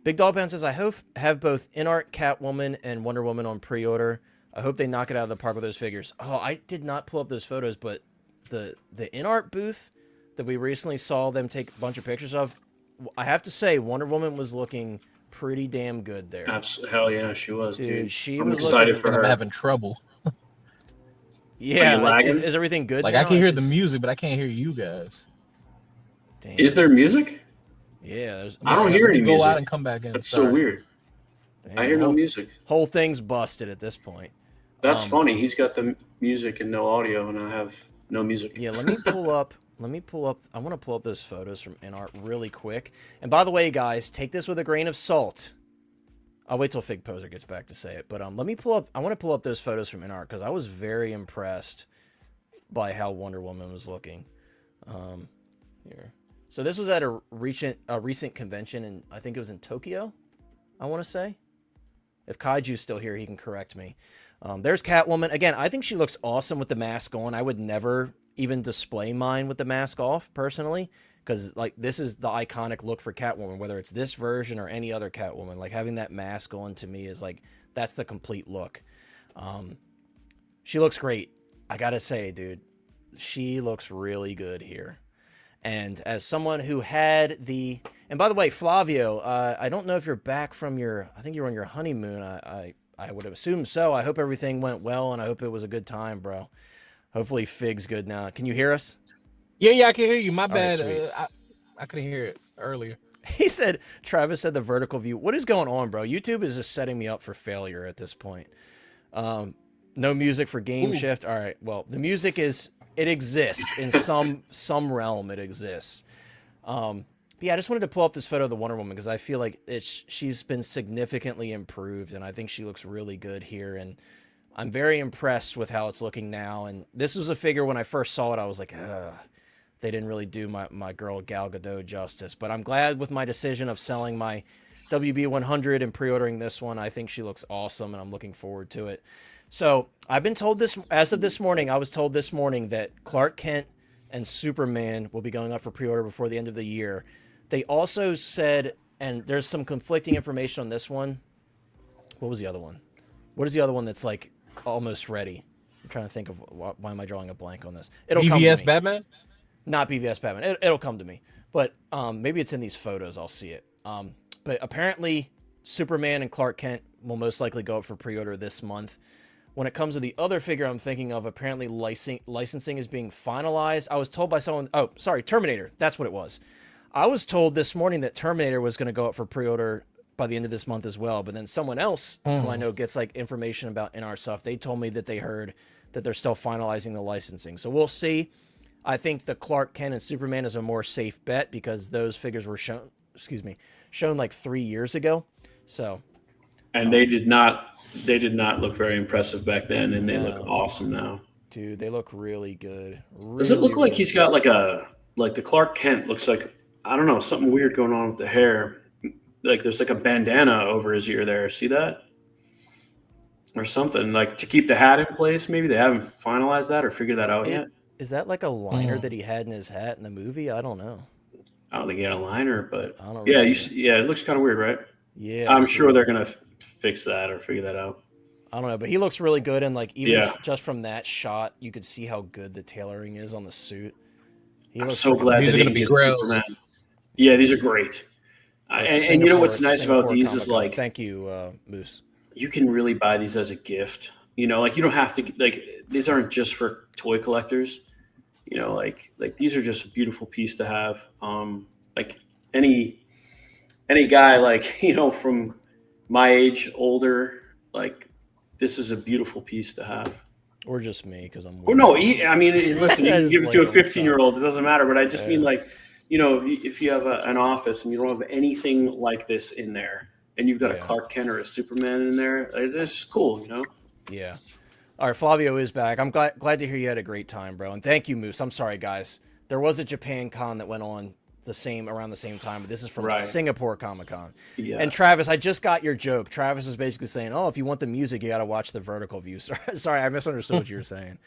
Big Dog Pound says, I hope have both InArt Catwoman and Wonder Woman on pre-order. I hope they knock it out of the park with those figures. Oh, I did not pull up those photos, but the InArt booth that we recently saw them take a bunch of pictures of, I have to say, Wonder Woman was looking pretty damn good there. Hell yeah, she was, dude. I'm excited for her. I'm having trouble. Yeah, is everything good? Like, now? I can hear the music, but I can't hear you guys. Damn. Is there music? Yeah. I don't hear any music. Go out and come back in. That's so weird. Damn, I hear no music. Whole thing's busted at this point. That's funny. He's got the music and no audio, and I have no music. Yeah, let me pull up. I want to pull up those photos from InArt really quick. And by the way, guys, take this with a grain of salt. I'll wait till Fig Pozr gets back to say it. But let me pull up. I want to pull up those photos from InArt because I was very impressed by how Wonder Woman was looking. Here. So this was at a recent convention, and I think it was in Tokyo, I want to say. If Kaiju's still here, he can correct me. There's Catwoman. Again, I think she looks awesome with the mask on. I would never even display mine with the mask off, personally, because, like, this is the iconic look for Catwoman, whether it's this version or any other Catwoman. Like, having that mask on, to me, is, like, that's the complete look. She looks great. I gotta say, dude, she looks really good here. And as someone who had the... And by the way, Flavio, I don't know if you're back from your... I think you were on your honeymoon. I would have assumed so. I hope everything went well, and I hope it was a good time, bro. Hopefully Fig's good now. Can you hear us? Yeah, I can hear you. My bad. Right, I couldn't hear it earlier. He said, Travis said the vertical view. What is going on, bro? YouTube is just setting me up for failure at this point. No music for Game Shift. All right, well, the music is... It exists in some realm. It exists. But yeah, I just wanted to pull up this photo of the Wonder Woman because I feel like she's been significantly improved, and I think she looks really good here. And I'm very impressed with how it's looking now. And this was a figure when I first saw it, I was like, ugh, they didn't really do my girl Gal Gadot justice. But I'm glad with my decision of selling my WB100 and pre-ordering this one. I think she looks awesome, and I'm looking forward to it. So I've been told this, as of this morning, I was told this morning that Clark Kent and Superman will be going up for pre-order before the end of the year. They also said, and there's some conflicting information on this one. What was the other one? What is the other one that's like almost ready? I'm trying to think of why am I drawing a blank on this? It'll come to me. BVS Batman? Not BVS Batman. It'll come to me. But maybe it's in these photos. I'll see it. But apparently Superman and Clark Kent will most likely go up for pre-order this month. When it comes to the other figure I'm thinking of, apparently licensing is being finalized. I was told by someone... Oh, sorry, Terminator. That's what it was. I was told this morning that Terminator was going to go up for pre-order by the end of this month as well. But then someone else who I know gets like information about InArt stuff, they told me that they heard that they're still finalizing the licensing. So we'll see. I think the Clark Kent and Superman is a more safe bet because those figures were shown like 3 years ago. So... And they did not look very impressive back then, and they look awesome now. Dude, they look really good. Does it look like he's got like the Clark Kent looks like, I don't know, something weird going on with the hair. Like there's like a bandana over his ear there. See that? Or something like to keep the hat in place. Maybe they haven't finalized that or figured that out yet. Is that like a liner that he had in his hat in the movie? I don't know. I don't think he had a liner, but I don't yeah, it looks kind of weird, right? Yeah, I'm sure they're gonna fix that or figure that out. I don't know, but he looks really good, and like even just from that shot, you could see how good the tailoring is on the suit. I'm so glad these are gonna be great. Yeah, these are great. And you know what's nice about these is like, thank you, Moose. You can really buy these as a gift. You know, like you don't have to like these aren't just for toy collectors. You know, like these are just a beautiful piece to have. Like any guy like, you know, from my age, older, like this is a beautiful piece to have. Or just me, because I'm... Well, no, I mean, listen, you can give it to a 15-year-old. It doesn't matter. But I just mean like, you know, if you have an office and you don't have anything like this in there, and you've got a Clark Kent or a Superman in there, it's cool, you know? Yeah. All right, Flavio is back. I'm glad to hear you had a great time, bro. And thank you, Moose. I'm sorry, guys. There was a Japan Con that went on around the same time, but this is from Singapore Comic-Con. Yeah. And Travis, I just got your joke. Travis is basically saying, oh, if you want the music, you got to watch the vertical view. Sorry, I misunderstood what you were saying.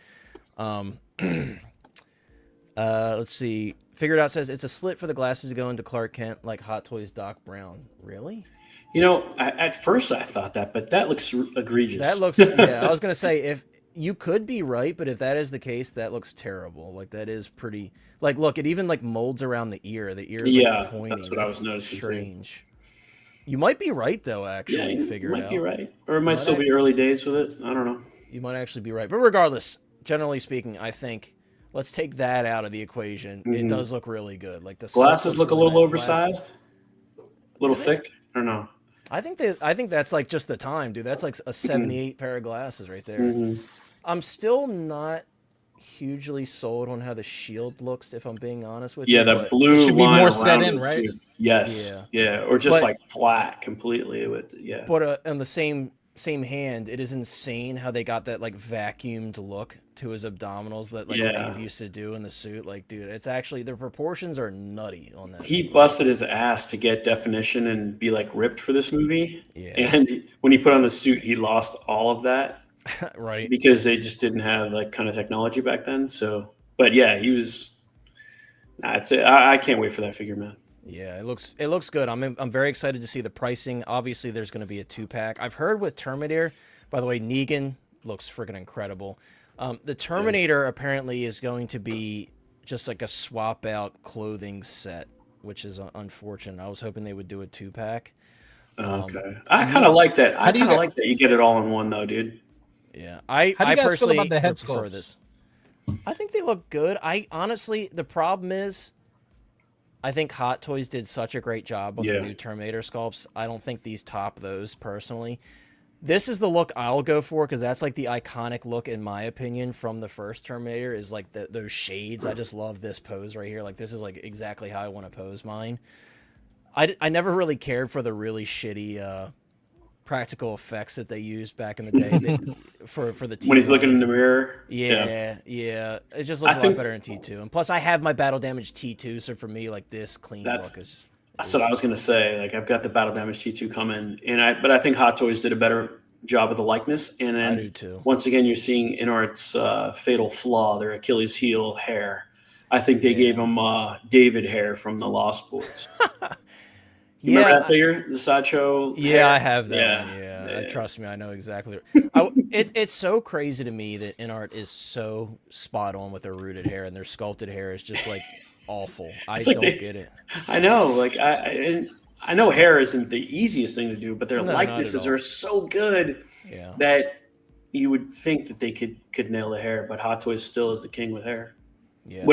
Let's see. Figured Out says, it's a slit for the glasses to go into Clark Kent like Hot Toys Doc Brown. Really? You know, at first I thought that, but that looks egregious. That looks, yeah, I was going to say, if you could be right, but if that is the case, that looks terrible. Like, that is pretty, like, look, it even, like, molds around the ear. The ear is, like, pointing. That's what I was noticing, strange. Too. You might be right, though, actually, you Figure It Out. might be right. Or it might still be early days with it. I don't know. You might actually be right. But regardless, generally speaking, I think, let's take that out of the equation. It does look really good. Like the glasses look really a little nice. oversized, a little thick. I don't know. I think that's like just the time, dude. That's like a 78 pair of glasses right there. I'm still not hugely sold on how the shield looks, if I'm being honest with you. Yeah, the blue it should be line more set in, it, right? too. Yes. Yeah. Or just like flat completely with But on the same hand, it is insane how they got that like vacuumed look to his abdominals that like Dave used to do in the suit. Like, dude, it's actually their proportions are nutty on this. He busted his ass to get definition and be like ripped for this movie. Yeah. And when he put on the suit, he lost all of that. Right. Because they just didn't have like kind of technology back then. So, but yeah, he was. I can't wait for that figure, man. Yeah, it looks good. I'm very excited to see the pricing. Obviously, there's going to be a 2-pack. I've heard with Terminator, by the way, Negan looks freaking incredible. The Terminator apparently is going to be just like a swap out clothing set, which is unfortunate. I was hoping they would do a 2-pack. Okay, I kind of like that. I kind of like that you get it all in one though, dude. Yeah, How do you guys personally feel about the head prefer sculpts? this. I think they look good. I honestly, the problem is, I think Hot Toys did such a great job on the new Terminator sculpts. I don't think these top those personally. This is the look I'll go for because that's like the iconic look in my opinion from the first Terminator is like those shades. I just love this pose right here. Like this is like exactly how I want to pose mine. I never really cared for the really shitty practical effects that they used back in the day for the T1. When he's looking in the mirror. Yeah. It just looks a lot better in T2. And plus I have my battle damage T2, so for me like this clean look is that's what I was gonna say. Like I've got the battle damage T2 coming, but I think Hot Toys did a better job of the likeness. And then I do too. Once again, you're seeing InArt's fatal flaw, their Achilles heel hair. I think they gave him David hair from the Lost Boys. You remember that figure, the sideshow? Yeah, hair? I have that. Yeah. Trust me, I know exactly. It's so crazy to me that InArt is so spot on with their rooted hair, and their sculpted hair is just like awful. I don't get it. I know, like I know hair isn't the easiest thing to do, but their likenesses are so good that you would think that they could nail the hair. But Hot Toys still is the king with hair. Yeah,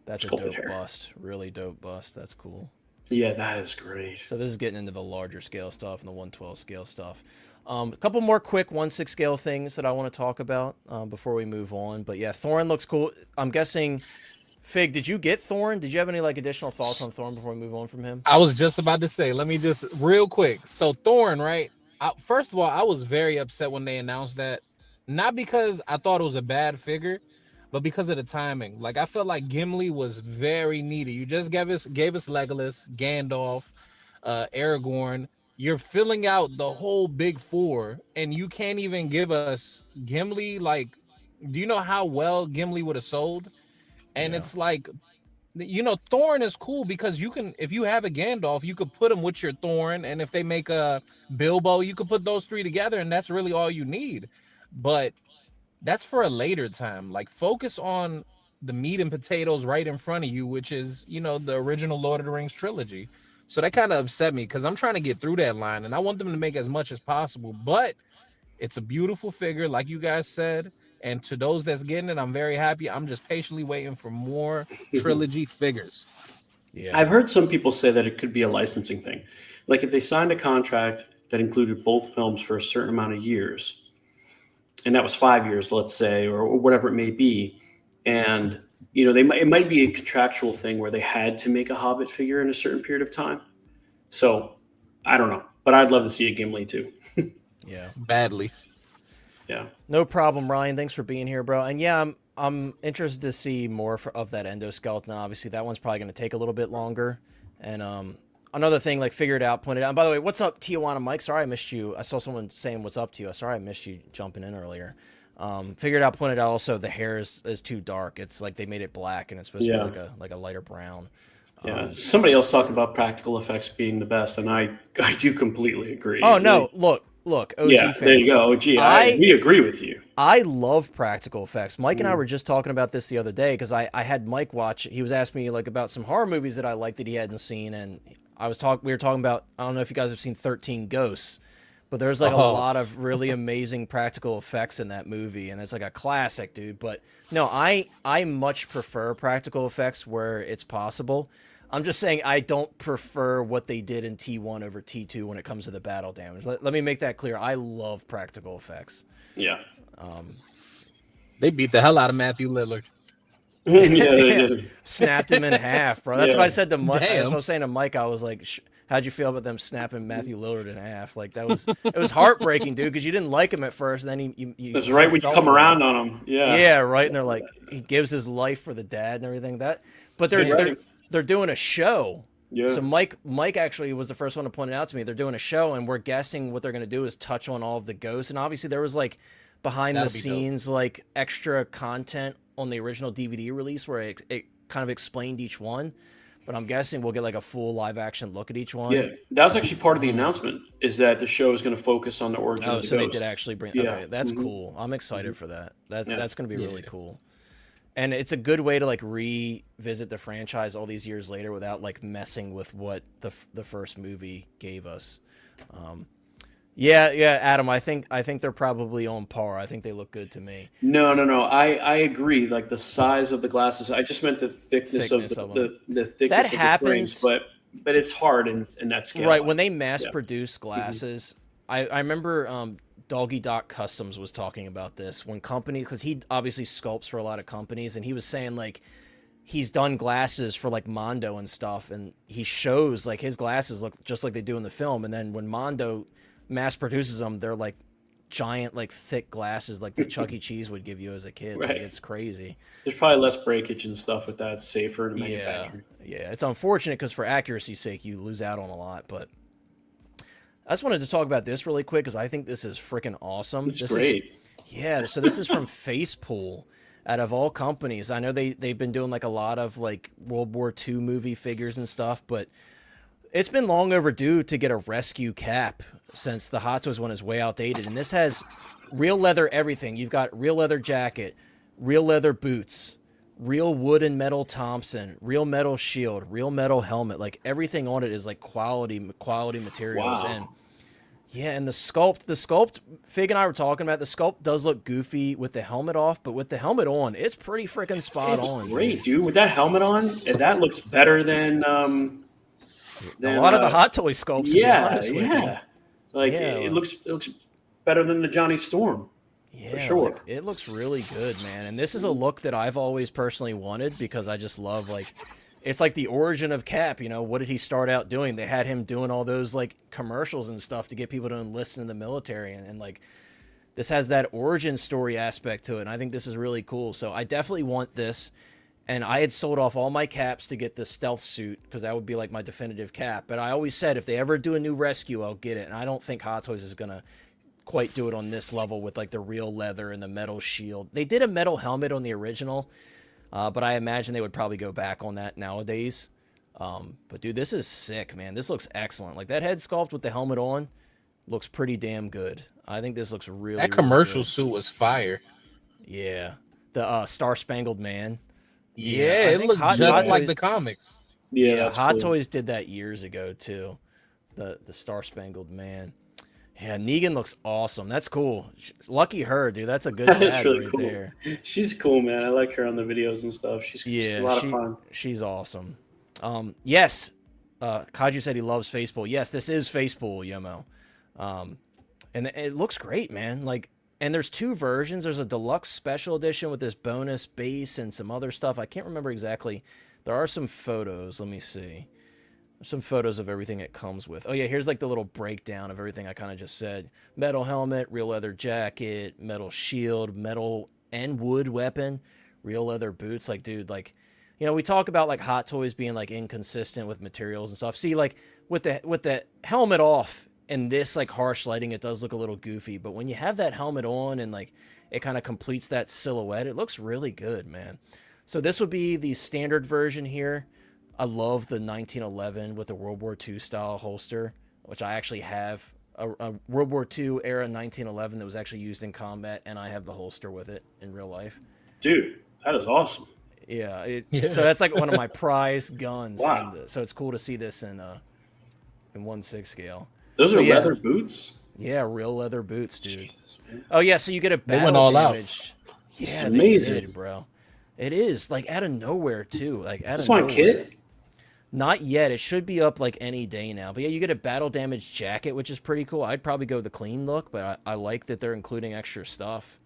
that's a dope bust. Really dope bust. That's cool. Yeah, that is great. So this is getting into the larger scale stuff and the 1/12 scale stuff. A couple more quick 1/6 scale things that I want to talk about before we move on. But yeah, Thorin looks cool. I'm guessing, Fig, did you get Thorin? Did you have any like additional thoughts on Thorin before we move on from him? I was just about to say, let me just real quick. So Thorin, right? First of all, I was very upset when they announced that. Not because I thought it was a bad figure, but because of the timing. Like I felt like Gimli was very needed. You just gave us Legolas, Gandalf, Aragorn. You're filling out the whole big four, and you can't even give us Gimli. Like, do you know how well Gimli would have sold? And it's like, you know, Thorin is cool because you can, if you have a Gandalf, you could put him with your Thorin, and if they make a Bilbo, you could put those three together, and that's really all you need. But that's for a later time. Like, focus on the meat and potatoes right in front of you, which is, you know, the original Lord of the Rings trilogy. So that kind of upset me because I'm trying to get through that line, and I want them to make as much as possible. But it's a beautiful figure, like you guys said. And to those that's getting it, I'm very happy. I'm just patiently waiting for more trilogy figures. Yeah, I've heard some people say that it could be a licensing thing. Like if they signed a contract that included both films for a certain amount of years, and that was 5 years, let's say, or whatever it may be. And, you know, it might be a contractual thing where they had to make a Hobbit figure in a certain period of time. So I don't know, but I'd love to see a Gimli too. Yeah. Badly. Yeah. No problem, Ryan. Thanks for being here, bro. And yeah, I'm interested to see more of that endoskeleton. Obviously, that one's probably going to take a little bit longer. And another thing, like figured out, pointed out. And by the way, what's up, Tijuana Mike? Sorry I missed you. I saw someone saying what's up to you. Sorry I missed you jumping in earlier. Figured out, pointed out also the hair is too dark. It's like they made it black, and it's supposed to be like a lighter brown. Yeah. Somebody else talked about practical effects being the best, and I do completely agree. Oh no, look, OG fan. There you go, OG. We agree with you. I love practical effects. Mike and I were just talking about this the other day because I had Mike watch. He was asking me like about some horror movies that I liked that he hadn't seen, and we were talking about. I don't know if you guys have seen 13 Ghosts, But there's like a lot of really amazing practical effects in that movie, and it's like a classic, dude. But no, I much prefer practical effects where it's possible. I'm just saying I don't prefer what they did in T1 over T2 when it comes to the battle damage. Let me make that clear. I love practical effects. Yeah. They beat the hell out of Matthew Lillard. Yeah, they did. Snapped him in half, bro. That's what I said to Mike. Damn. That's what I was saying to Mike. I was like, how'd you feel about them snapping Matthew Lillard in half? Like it was heartbreaking, dude, because you didn't like him at first, and then you That's right when you come around on him. Yeah. Yeah, right. And they're like, he gives his life for the dad and everything. But they're doing a show. Yeah. So Mike actually was the first one to point it out to me. They're doing a show, and we're guessing what they're going to do is touch on all of the ghosts. And obviously there was like behind the scenes like extra content on the original DVD release where it kind of explained each one. But I'm guessing we'll get like a full live action look at each one. Yeah, that was actually part of the announcement, is that the show is going to focus on the origin of the so ghost. They did actually bring. Yeah. Okay, that's cool. I'm excited for that. That's going to be really cool. And it's a good way to like revisit the franchise all these years later without like messing with what the first movie gave us. Yeah, Adam. I think they're probably on par. I think they look good to me. No. I agree. Like the size of the glasses. I just meant the thickness of the thickness that of happens, the springs, but it's hard in that scale. Right, when they mass produce glasses, I remember Doggy Doc Customs was talking about this when companies, because he obviously sculpts for a lot of companies, and he was saying like he's done glasses for like Mondo and stuff, and he shows like his glasses look just like they do in the film, and then when Mondo mass produces them, they're like giant, like thick glasses like the Chuck E. Cheese would give you as a kid. Right. Like, it's crazy. There's probably less breakage and stuff with that. It's safer to manufacture. Yeah, it's unfortunate because for accuracy's sake you lose out on a lot, but I just wanted to talk about this really quick because I think this is freaking awesome. It's great. So this is from Facepool. Out of all companies, I know they've been doing like a lot of like World War II movie figures and stuff, but it's been long overdue to get a rescue cap since the Hot Toys one is way outdated. And this has real leather everything. You've got real leather jacket, real leather boots, real wood and metal Thompson, real metal shield, real metal helmet. Like everything on it is like quality materials. Wow. And the sculpt, Fig and I were talking about, the sculpt does look goofy with the helmet off, but with the helmet on, it's pretty freaking spot on. Great, dude. With that helmet on, and that looks better than a lot of the Hot Toy sculpts. Yeah. It looks better than the Johnny Storm. Yeah, for sure. Like, it looks really good, man. And this is a look that I've always personally wanted because I just love like. It's like the origin of Cap, you know, what did he start out doing? They had him doing all those like commercials and stuff to get people to enlist in the military. And like, this has that origin story aspect to it. And I think this is really cool. So I definitely want this. And I had sold off all my caps to get the stealth suit because that would be like my definitive cap. But I always said, if they ever do a new rescue, I'll get it. And I don't think Hot Toys is going to quite do it on this level with like the real leather and the metal shield. They did a metal helmet on the original. But I imagine they would probably go back on that nowadays. But dude, this is sick, man. This looks excellent. Like that head sculpt with the helmet on looks pretty damn good. I think this looks really That commercial suit was fire. Yeah. The Star Spangled Man. Yeah, it looks just like the comics. Yeah, Hot Toys did that years ago too. The Star Spangled Man. Yeah, Negan looks awesome. That's cool. Lucky her, dude. That's a good tag really right cool. there. She's cool, man. I like her on the videos and stuff. She's a lot of fun. She's awesome. Yes, Kaiju said he loves Facepool. Yes, this is Facepool, Yomo. And it looks great, man. Like, and there's two versions. There's a deluxe special edition with this bonus base and some other stuff. I can't remember exactly. There are some photos. Let me see. Some photos of everything it comes with. Oh yeah, here's like the little breakdown of everything I kind of just said. Metal helmet, real leather jacket, metal shield, metal and wood weapon, real leather boots. Like, dude, like, you know, we talk about like Hot Toys being like inconsistent with materials and stuff. See, like with the helmet off and this like harsh lighting, it does look a little goofy. But when you have that helmet on and like it kind of completes that silhouette, it looks really good, man. So this would be the standard version here. I love the 1911 with the World War II style holster, which I actually have a World War II era 1911 that was actually used in combat, and I have the holster with it in real life. Dude, that is awesome. Yeah, so that's like one of my prized guns. Wow. And, so it's cool to see this in 1/6 scale. Those are leather boots? Yeah, real leather boots, dude. Jesus, oh yeah, so you get a They went battle all out. damaged. Yeah, amazing. they did, bro. It is like out of nowhere too. Like out of This nowhere. on kit? Not yet. It should be up like any day now. But yeah, you get a battle damaged jacket, which is pretty cool. I'd probably go the clean look, but I like that they're including extra stuff.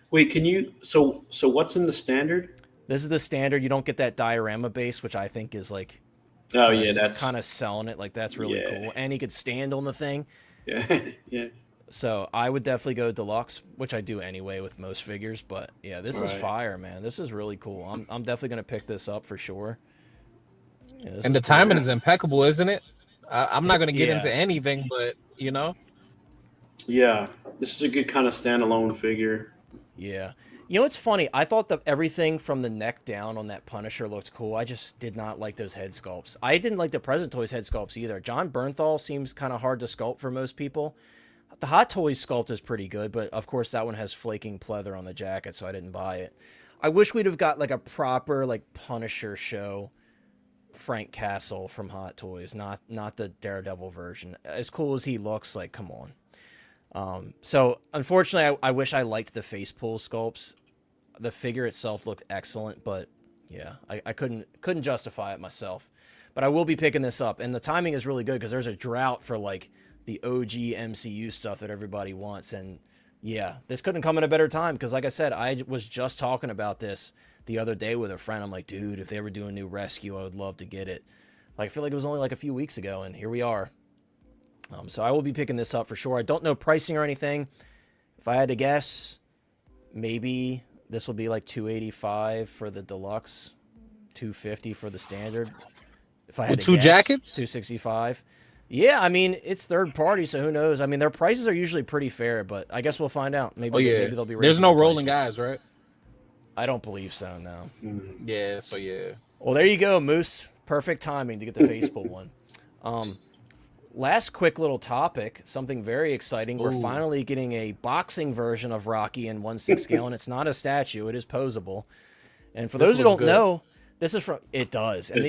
Wait, can you? So what's in the standard? This is the standard. You don't get that diorama base, which I think is like. Oh yeah, that's kind of selling it. Like that's really cool. And he could stand on the thing. Yeah, yeah. So I would definitely go deluxe, which I do anyway with most figures. But yeah, this is Right. fire, man. This is really cool. I'm definitely gonna pick this up for sure. Yeah, And the timing is impeccable, isn't it? I'm not going to get Yeah. into anything, but you know, Yeah, this is a good kind of standalone figure. Yeah. You know, it's funny. I thought that everything from the neck down on that Punisher looked cool. I just did not like those head sculpts. I didn't like the Present Toys head sculpts either. John Bernthal seems kind of hard to sculpt for most people. The Hot Toys sculpt is pretty good, but of course that one has flaking pleather on the jacket, so I didn't buy it. I wish we'd have got like a proper like Punisher show Frank Castle from Hot Toys, not the Daredevil version. As cool as he looks, like, come on. So unfortunately, I wish I liked the Facepool sculpts. The figure itself looked excellent, but yeah, I couldn't justify it myself. But I will be picking this up, and the timing is really good because there's a drought for like the OG MCU stuff that everybody wants, and yeah, this couldn't come at a better time because, like I said, I was just talking about this the other day with a friend. I'm like, dude, if they ever do a new rescue, I would love to get it. Like, I feel like it was only like a few weeks ago, and here we are. So I will be picking this up for sure. I don't know pricing or anything. If I had to guess, maybe this will be like $285 for the deluxe, $250 for the standard. If I had to two guess, jackets, $265. Yeah, I mean it's third party, so who knows? I mean their prices are usually pretty fair, but I guess we'll find out. Maybe maybe they'll be. There's no rolling prices. eyes, right? I don't believe so. No. Yeah. So yeah. Well, there you go, Moose. Perfect timing to get the Facepool one. Last quick little topic, something very exciting. We're finally getting a boxing version of Rocky in 1/6 scale, and it's not a statue; it is posable. And for those who don't know, this is from it does. And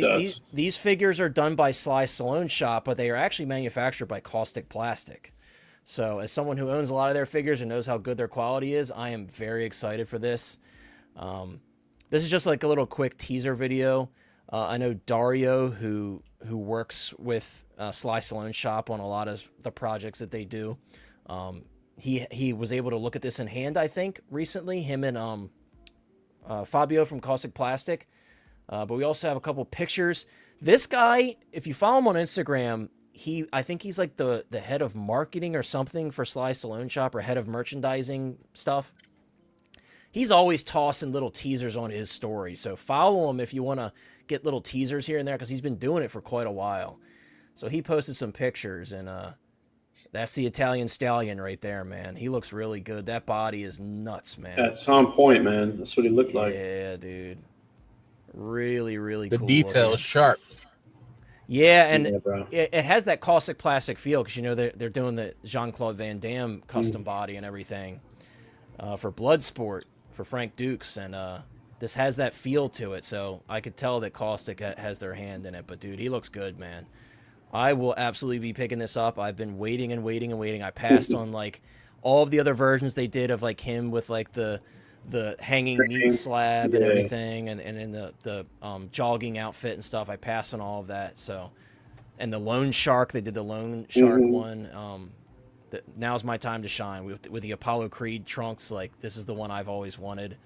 these figures are done by Sly Stallone shop, but they are actually manufactured by Caustic Plastic. So, as someone who owns a lot of their figures and knows how good their quality is, I am very excited for this. This is just like a little quick teaser video. I know Dario, who works with Sly Stallone shop on a lot of the projects that they do. He was able to look at this in hand, I think, recently. Him and Fabio from Caustic Plastic. But we also have a couple pictures. This guy, if you follow him on Instagram, I think he's like the head of marketing or something for Sly Stallone shop, or head of merchandising stuff. He's always tossing little teasers on his story. So follow him if you want to get little teasers here and there, because he's been doing it for quite a while. So he posted some pictures, and that's the Italian Stallion right there, man. He looks really good. That body is nuts, man. That's on point, man. That's what he looked like. Yeah, dude. Really, really cool. The detail is sharp. Yeah, and it has that Caustic Plastic feel, because, you know, they're doing the Jean-Claude Van Damme custom body and everything for Bloodsport, for Frank Dukes, and this has that feel to it, so I could tell that Caustic has their hand in it. But dude, he looks good, man. I will absolutely be picking this up. I've been waiting and waiting and waiting. I passed on like all of the other versions they did of like him with like the hanging meat slab and everything, and in the jogging outfit and stuff. I passed on all of that. So, and the Lone Shark, they did the Lone Shark one. Now's my time to shine with the Apollo Creed trunks. Like, this is the one I've always wanted.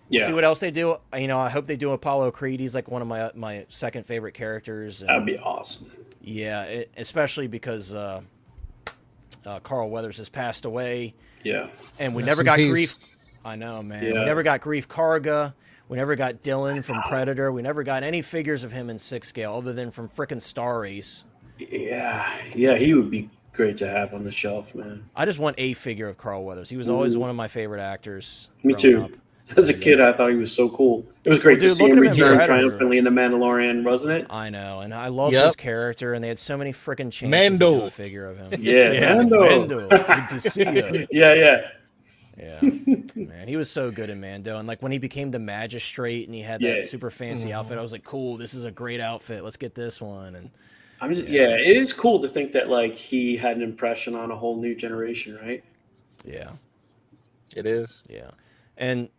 Yeah. See what else they do. You know, I hope they do Apollo Creed. He's like one of my second favorite characters. And, that'd be awesome. Yeah, especially because Carl Weathers has passed away. Yeah, and we never got Grief. I know, man. Yeah. We never got Grief Karga. We never got Dylan from Predator. We never got any figures of him in 6 scale other than from frickin' Star Race. Yeah, he would be great to have on the shelf, man. I just want a figure of Carl Weathers. He was always one of my favorite actors. Me too. Up. As a kid, I thought he was so cool. It was great to see him return triumphantly in The Mandalorian, wasn't it? I know, and I loved his character, and they had so many freaking chances to do a figure of him. Mando. Good to see you. Yeah, man, he was so good in Mando, and like when he became the magistrate and he had that super fancy outfit, I was like, cool, this is a great outfit. Let's get this one. And It is cool to think that like he had an impression on a whole new generation, right? Yeah, it is. Yeah, and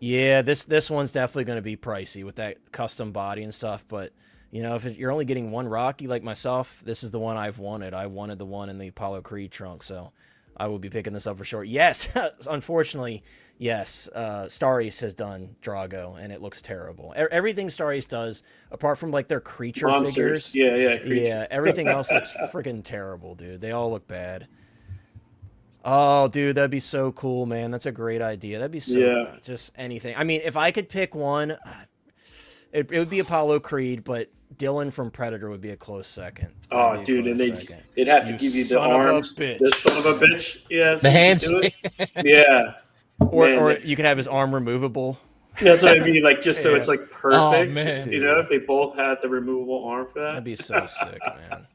yeah, this one's definitely going to be pricey with that custom body and stuff. But you know, if you're only getting one Rocky like myself, this is the one I've wanted. I wanted the one in the Apollo Creed trunk, so I will be picking this up for sure. Yes, unfortunately, yes. Star Ace has done Drago, and it looks terrible. Everything Star Ace does, apart from like their creature Monsters. figures, Yeah, everything else looks freaking terrible, dude. They all look bad. Oh, dude, that'd be so cool, man. That's a great idea. That'd be so just anything. I mean, if I could pick one, it would be Apollo Creed, but Dylan from Predator would be a close second. Oh, dude, and they'd have to give you the arms. The son of a bitch. Yeah, the hands. Yeah. Or you could have his arm removable. That's what I mean. Like, just so it's like perfect. Oh, man. You know, if they both had the removable arm for that. That'd be so sick, man.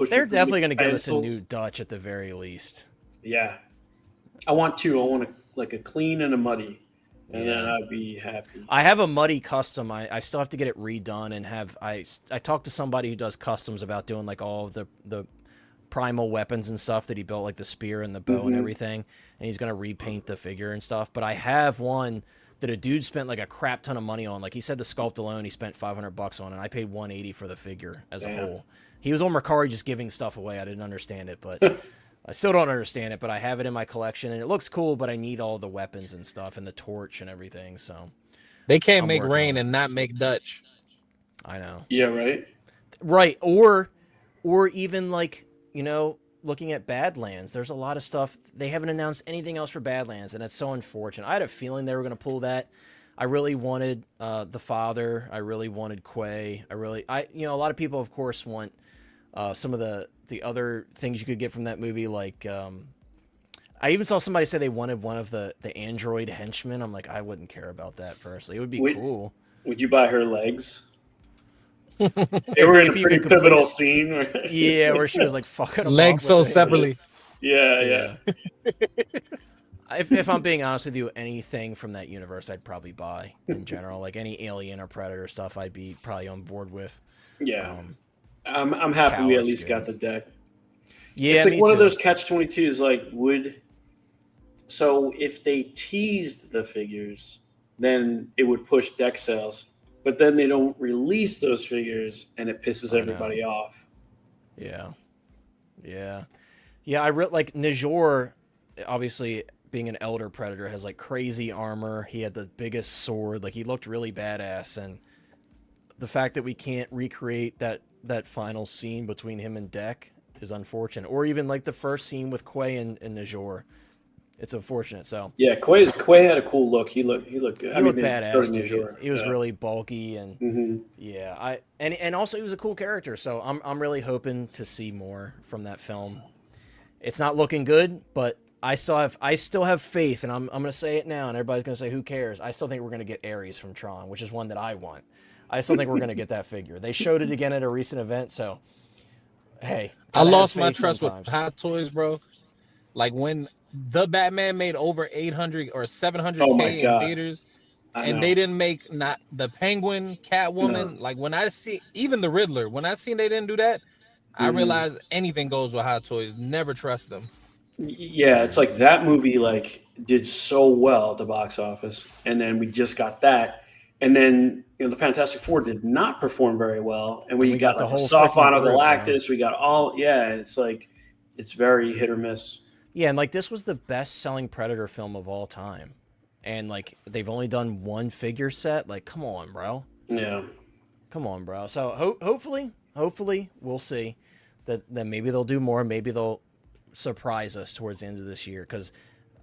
They're definitely going to give us a new Dutch at the very least. Yeah. I want two. I want a clean and a muddy. And then I'd be happy. I have a muddy custom. I still have to get it redone and I talked to somebody who does customs about doing like all of the primal weapons and stuff that he built, like the spear and the bow and everything. And he's going to repaint the figure and stuff. But I have one that a dude spent like a crap ton of money on. Like he said the sculpt alone, he spent $500 on, and I paid $180 for the figure as a whole. He was on Mercari just giving stuff away. I didn't understand it, but I still don't understand it, but I have it in my collection and it looks cool, but I need all the weapons and stuff and the torch and everything. So they can't make rain and not make Dutch. I know. Yeah, right. Right. Or even like, you know, looking at Badlands, there's a lot of stuff. They haven't announced anything else for Badlands, and it's so unfortunate. I had a feeling they were going to pull that. I really wanted the father. I really wanted Quay. You know, a lot of people, of course, want some of the other things you could get from that movie. Like, I even saw somebody say they wanted one of the android henchmen. I'm like, I wouldn't care about that personally. It would be cool. Would you buy her legs? They were in a pretty pivotal scene. Where she was like fucking legs so separately. Yeah. If I'm being honest with you, anything from that universe I'd probably buy in general. Like any Alien or Predator stuff I'd be probably on board with. Yeah. I'm happy we at least got the deck. Yeah, it's like one of those catch-22s. Like, so if they teased the figures, then it would push deck sales. But then they don't release those figures, and it pisses everybody off. Yeah. I like Najor. Obviously, being an elder Predator, has like crazy armor. He had the biggest sword. Like he looked really badass, and the fact that we can't recreate that final scene between him and Deck is unfortunate. Or even like the first scene with Quay and Najor. It's unfortunate. So yeah, Quay had a cool look. He looked good. He looked badass, dude. He was really bulky and and also he was a cool character. So I'm really hoping to see more from that film. It's not looking good, but I still have faith, and I'm gonna say it now, and everybody's gonna say who cares. I still think we're gonna get Ares from Tron, which is one that I want. I still think we're gonna get that figure. They showed it again at a recent event, so hey. I lost my trust with Hot Toys, bro. Like when the Batman made over 800 or 700K in theaters, and they didn't make not the Penguin, Catwoman. Like when I see even the Riddler, when I seen they didn't do that, I realized anything goes with Hot Toys. Never trust them. Yeah, it's like that movie like did so well at the box office, and then we just got that, and then the Fantastic Four did not perform very well, and we got the whole Sophono Galactus. We got it's like it's very hit or miss. Yeah, and like this was the best-selling Predator film of all time, and like they've only done one figure set. Like, come on, bro. Yeah, come on, bro. So hopefully we'll see that maybe they'll do more. Maybe they'll surprise us towards the end of this year, because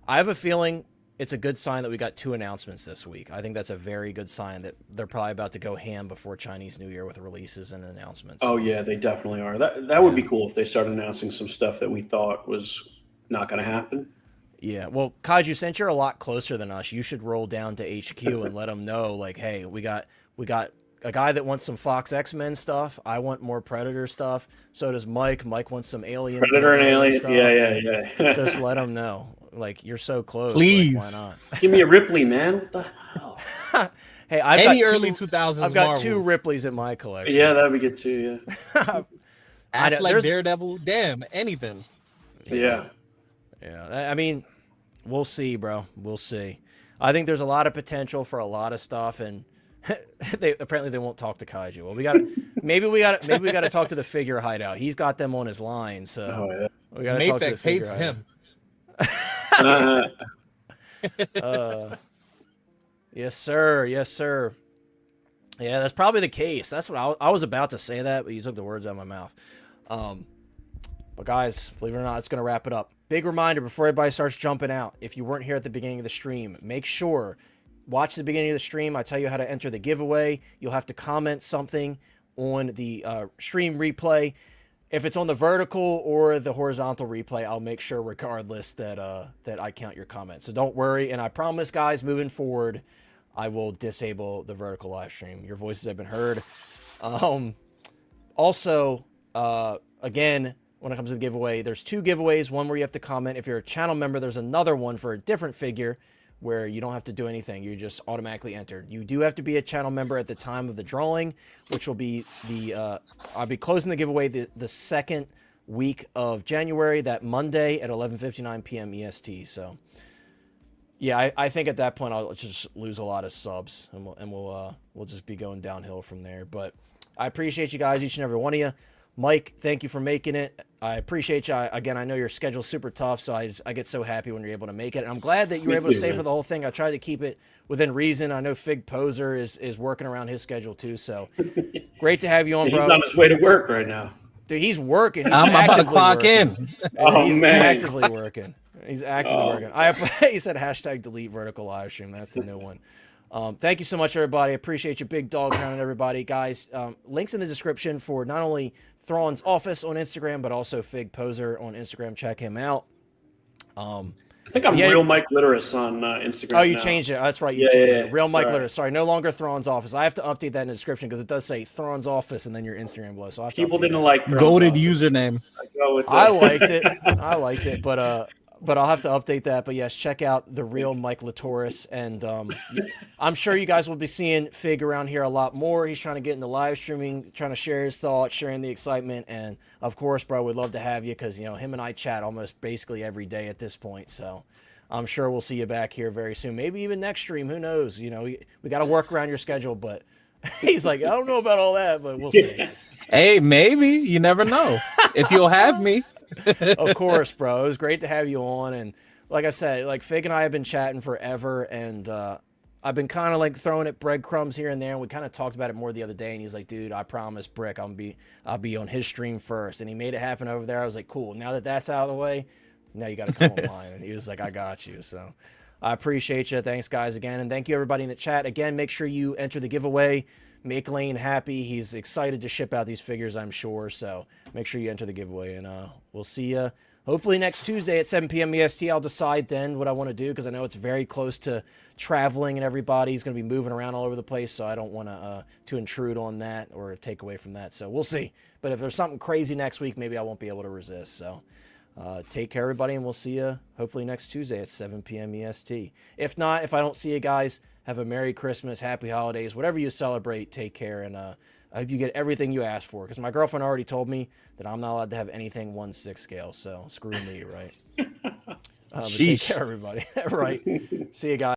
I have a feeling it's a good sign that we got 2 announcements this week. I think that's a very good sign that they're probably about to go ham before Chinese New Year with releases and announcements. Oh yeah, they definitely are. That would be cool if they started announcing some stuff that we thought was not going to happen. Yeah, well, Kaiju, since you're a lot closer than us, you should roll down to HQ and let them know, like, hey, we got a guy that wants some Fox X-Men stuff. I want more Predator stuff. So does Mike. Mike wants some Alien. Predator and Alien. Stuff. Yeah. Just let him know. Like, you're so close. Please. Like, why not? Give me a Ripley, man. What the hell? Hey, Any early 2000s I've got Marvel. 2 Ripleys in my collection. Yeah, that'd be good too. Yeah. Affleck, Daredevil, damn, anything. Yeah. I mean, we'll see, bro. We'll see. I think there's a lot of potential for a lot of stuff, and apparently they won't talk to Kaiju. Well, maybe we got to talk to the Figure Hideout. He's got them on his line, so we got to talk to the Figure Hideout. Him. Yes, sir. Yes, sir. Yeah, that's probably the case. That's what I was about to say that, but you took the words out of my mouth. But guys, believe it or not, it's going to wrap it up. Big reminder before everybody starts jumping out. If you weren't here at the beginning of the stream, make sure watch the beginning of the stream. I tell you how to enter the giveaway. You'll have to comment something on the stream replay. If it's on the vertical or the horizontal replay, I'll make sure regardless that I count your comment. So don't worry. And I promise, guys, moving forward, I will disable the vertical live stream. Your voices have been heard. Also, again, when it comes to the giveaway, there's 2 giveaways. One where you have to comment. If you're a channel member, there's another one for a different figure where you don't have to do anything. You just automatically entered. You do have to be a channel member at the time of the drawing, which will be I'll be closing the giveaway the second week of January, that Monday at 11:59 p.m. EST. So, yeah, I think at that point I'll just lose a lot of subs, and we'll just be going downhill from there. But I appreciate you guys, each and every one of you. Mike, thank you for making it. I appreciate you. Again, I know your schedule's super tough, so I get so happy when you're able to make it. And I'm glad that you were able to stay for the whole thing. I tried to keep it within reason. I know Fig Pozr is working around his schedule too, so great to have you on, bro. He's on his way to work right now. Dude, he's working. He's I'm about to clock in. He's actively working. He's actively working. He said hashtag delete vertical live stream. That's the new one. Thank you so much, everybody. I appreciate you. Big dog pounding, everybody. Guys, links in the description for not only Thrawn's office on Instagram, but also Fig Pozr on Instagram. Check him out. I think I'm Real Mike Literus on Instagram. Oh, you changed it. That's right. You changed it. Real Mike Literus. Sorry, no longer Thrawn's office. I have to update that in the description because it does say Thrawn's office and then your Instagram below. So people didn't like Thrawn's goated username. I liked it. I liked it, but I'll have to update that. But yes, check out the Real Mike Literus, and I'm sure you guys will be seeing Fig around here a lot more. He's trying to get into live streaming, trying to share his thoughts, sharing the excitement, and of course, bro, we'd love to have you because him and I chat almost basically every day at this point. So I'm sure we'll see you back here very soon. Maybe even next stream. Who knows? We got to work around your schedule, but he's like, I don't know about all that, but we'll see. Hey, maybe. You never know. If you'll have me. Of course, bro. It was great to have you on. And like I said, like Fig and I have been chatting forever, and I've been kind of like throwing it breadcrumbs here and there. And we kind of talked about it more the other day. And he's like, dude, I promise Brick, I'll be on his stream first. And he made it happen over there. I was like, cool. Now that that's out of the way, now you got to come online. And he was like, I got you. So I appreciate you. Thanks, guys, again. And thank you, everybody in the chat. Again, make sure you enter the giveaway. Make Lane happy. He's excited to ship out these figures, I'm sure. So make sure you enter the giveaway. And we'll see you hopefully next Tuesday at 7 p.m. EST. I'll decide then what I want to do because I know it's very close to traveling and everybody's going to be moving around all over the place. So I don't want to intrude on that or take away from that. So we'll see. But if there's something crazy next week, maybe I won't be able to resist. So take care, everybody, and we'll see you hopefully next Tuesday at 7 p.m. EST. If not, if I don't see you guys, have a Merry Christmas, Happy Holidays, whatever you celebrate, take care, and I hope you get everything you asked for, because my girlfriend already told me that I'm not allowed to have anything 1/6 scale, so screw me, right? But take care, everybody. Right. See you guys.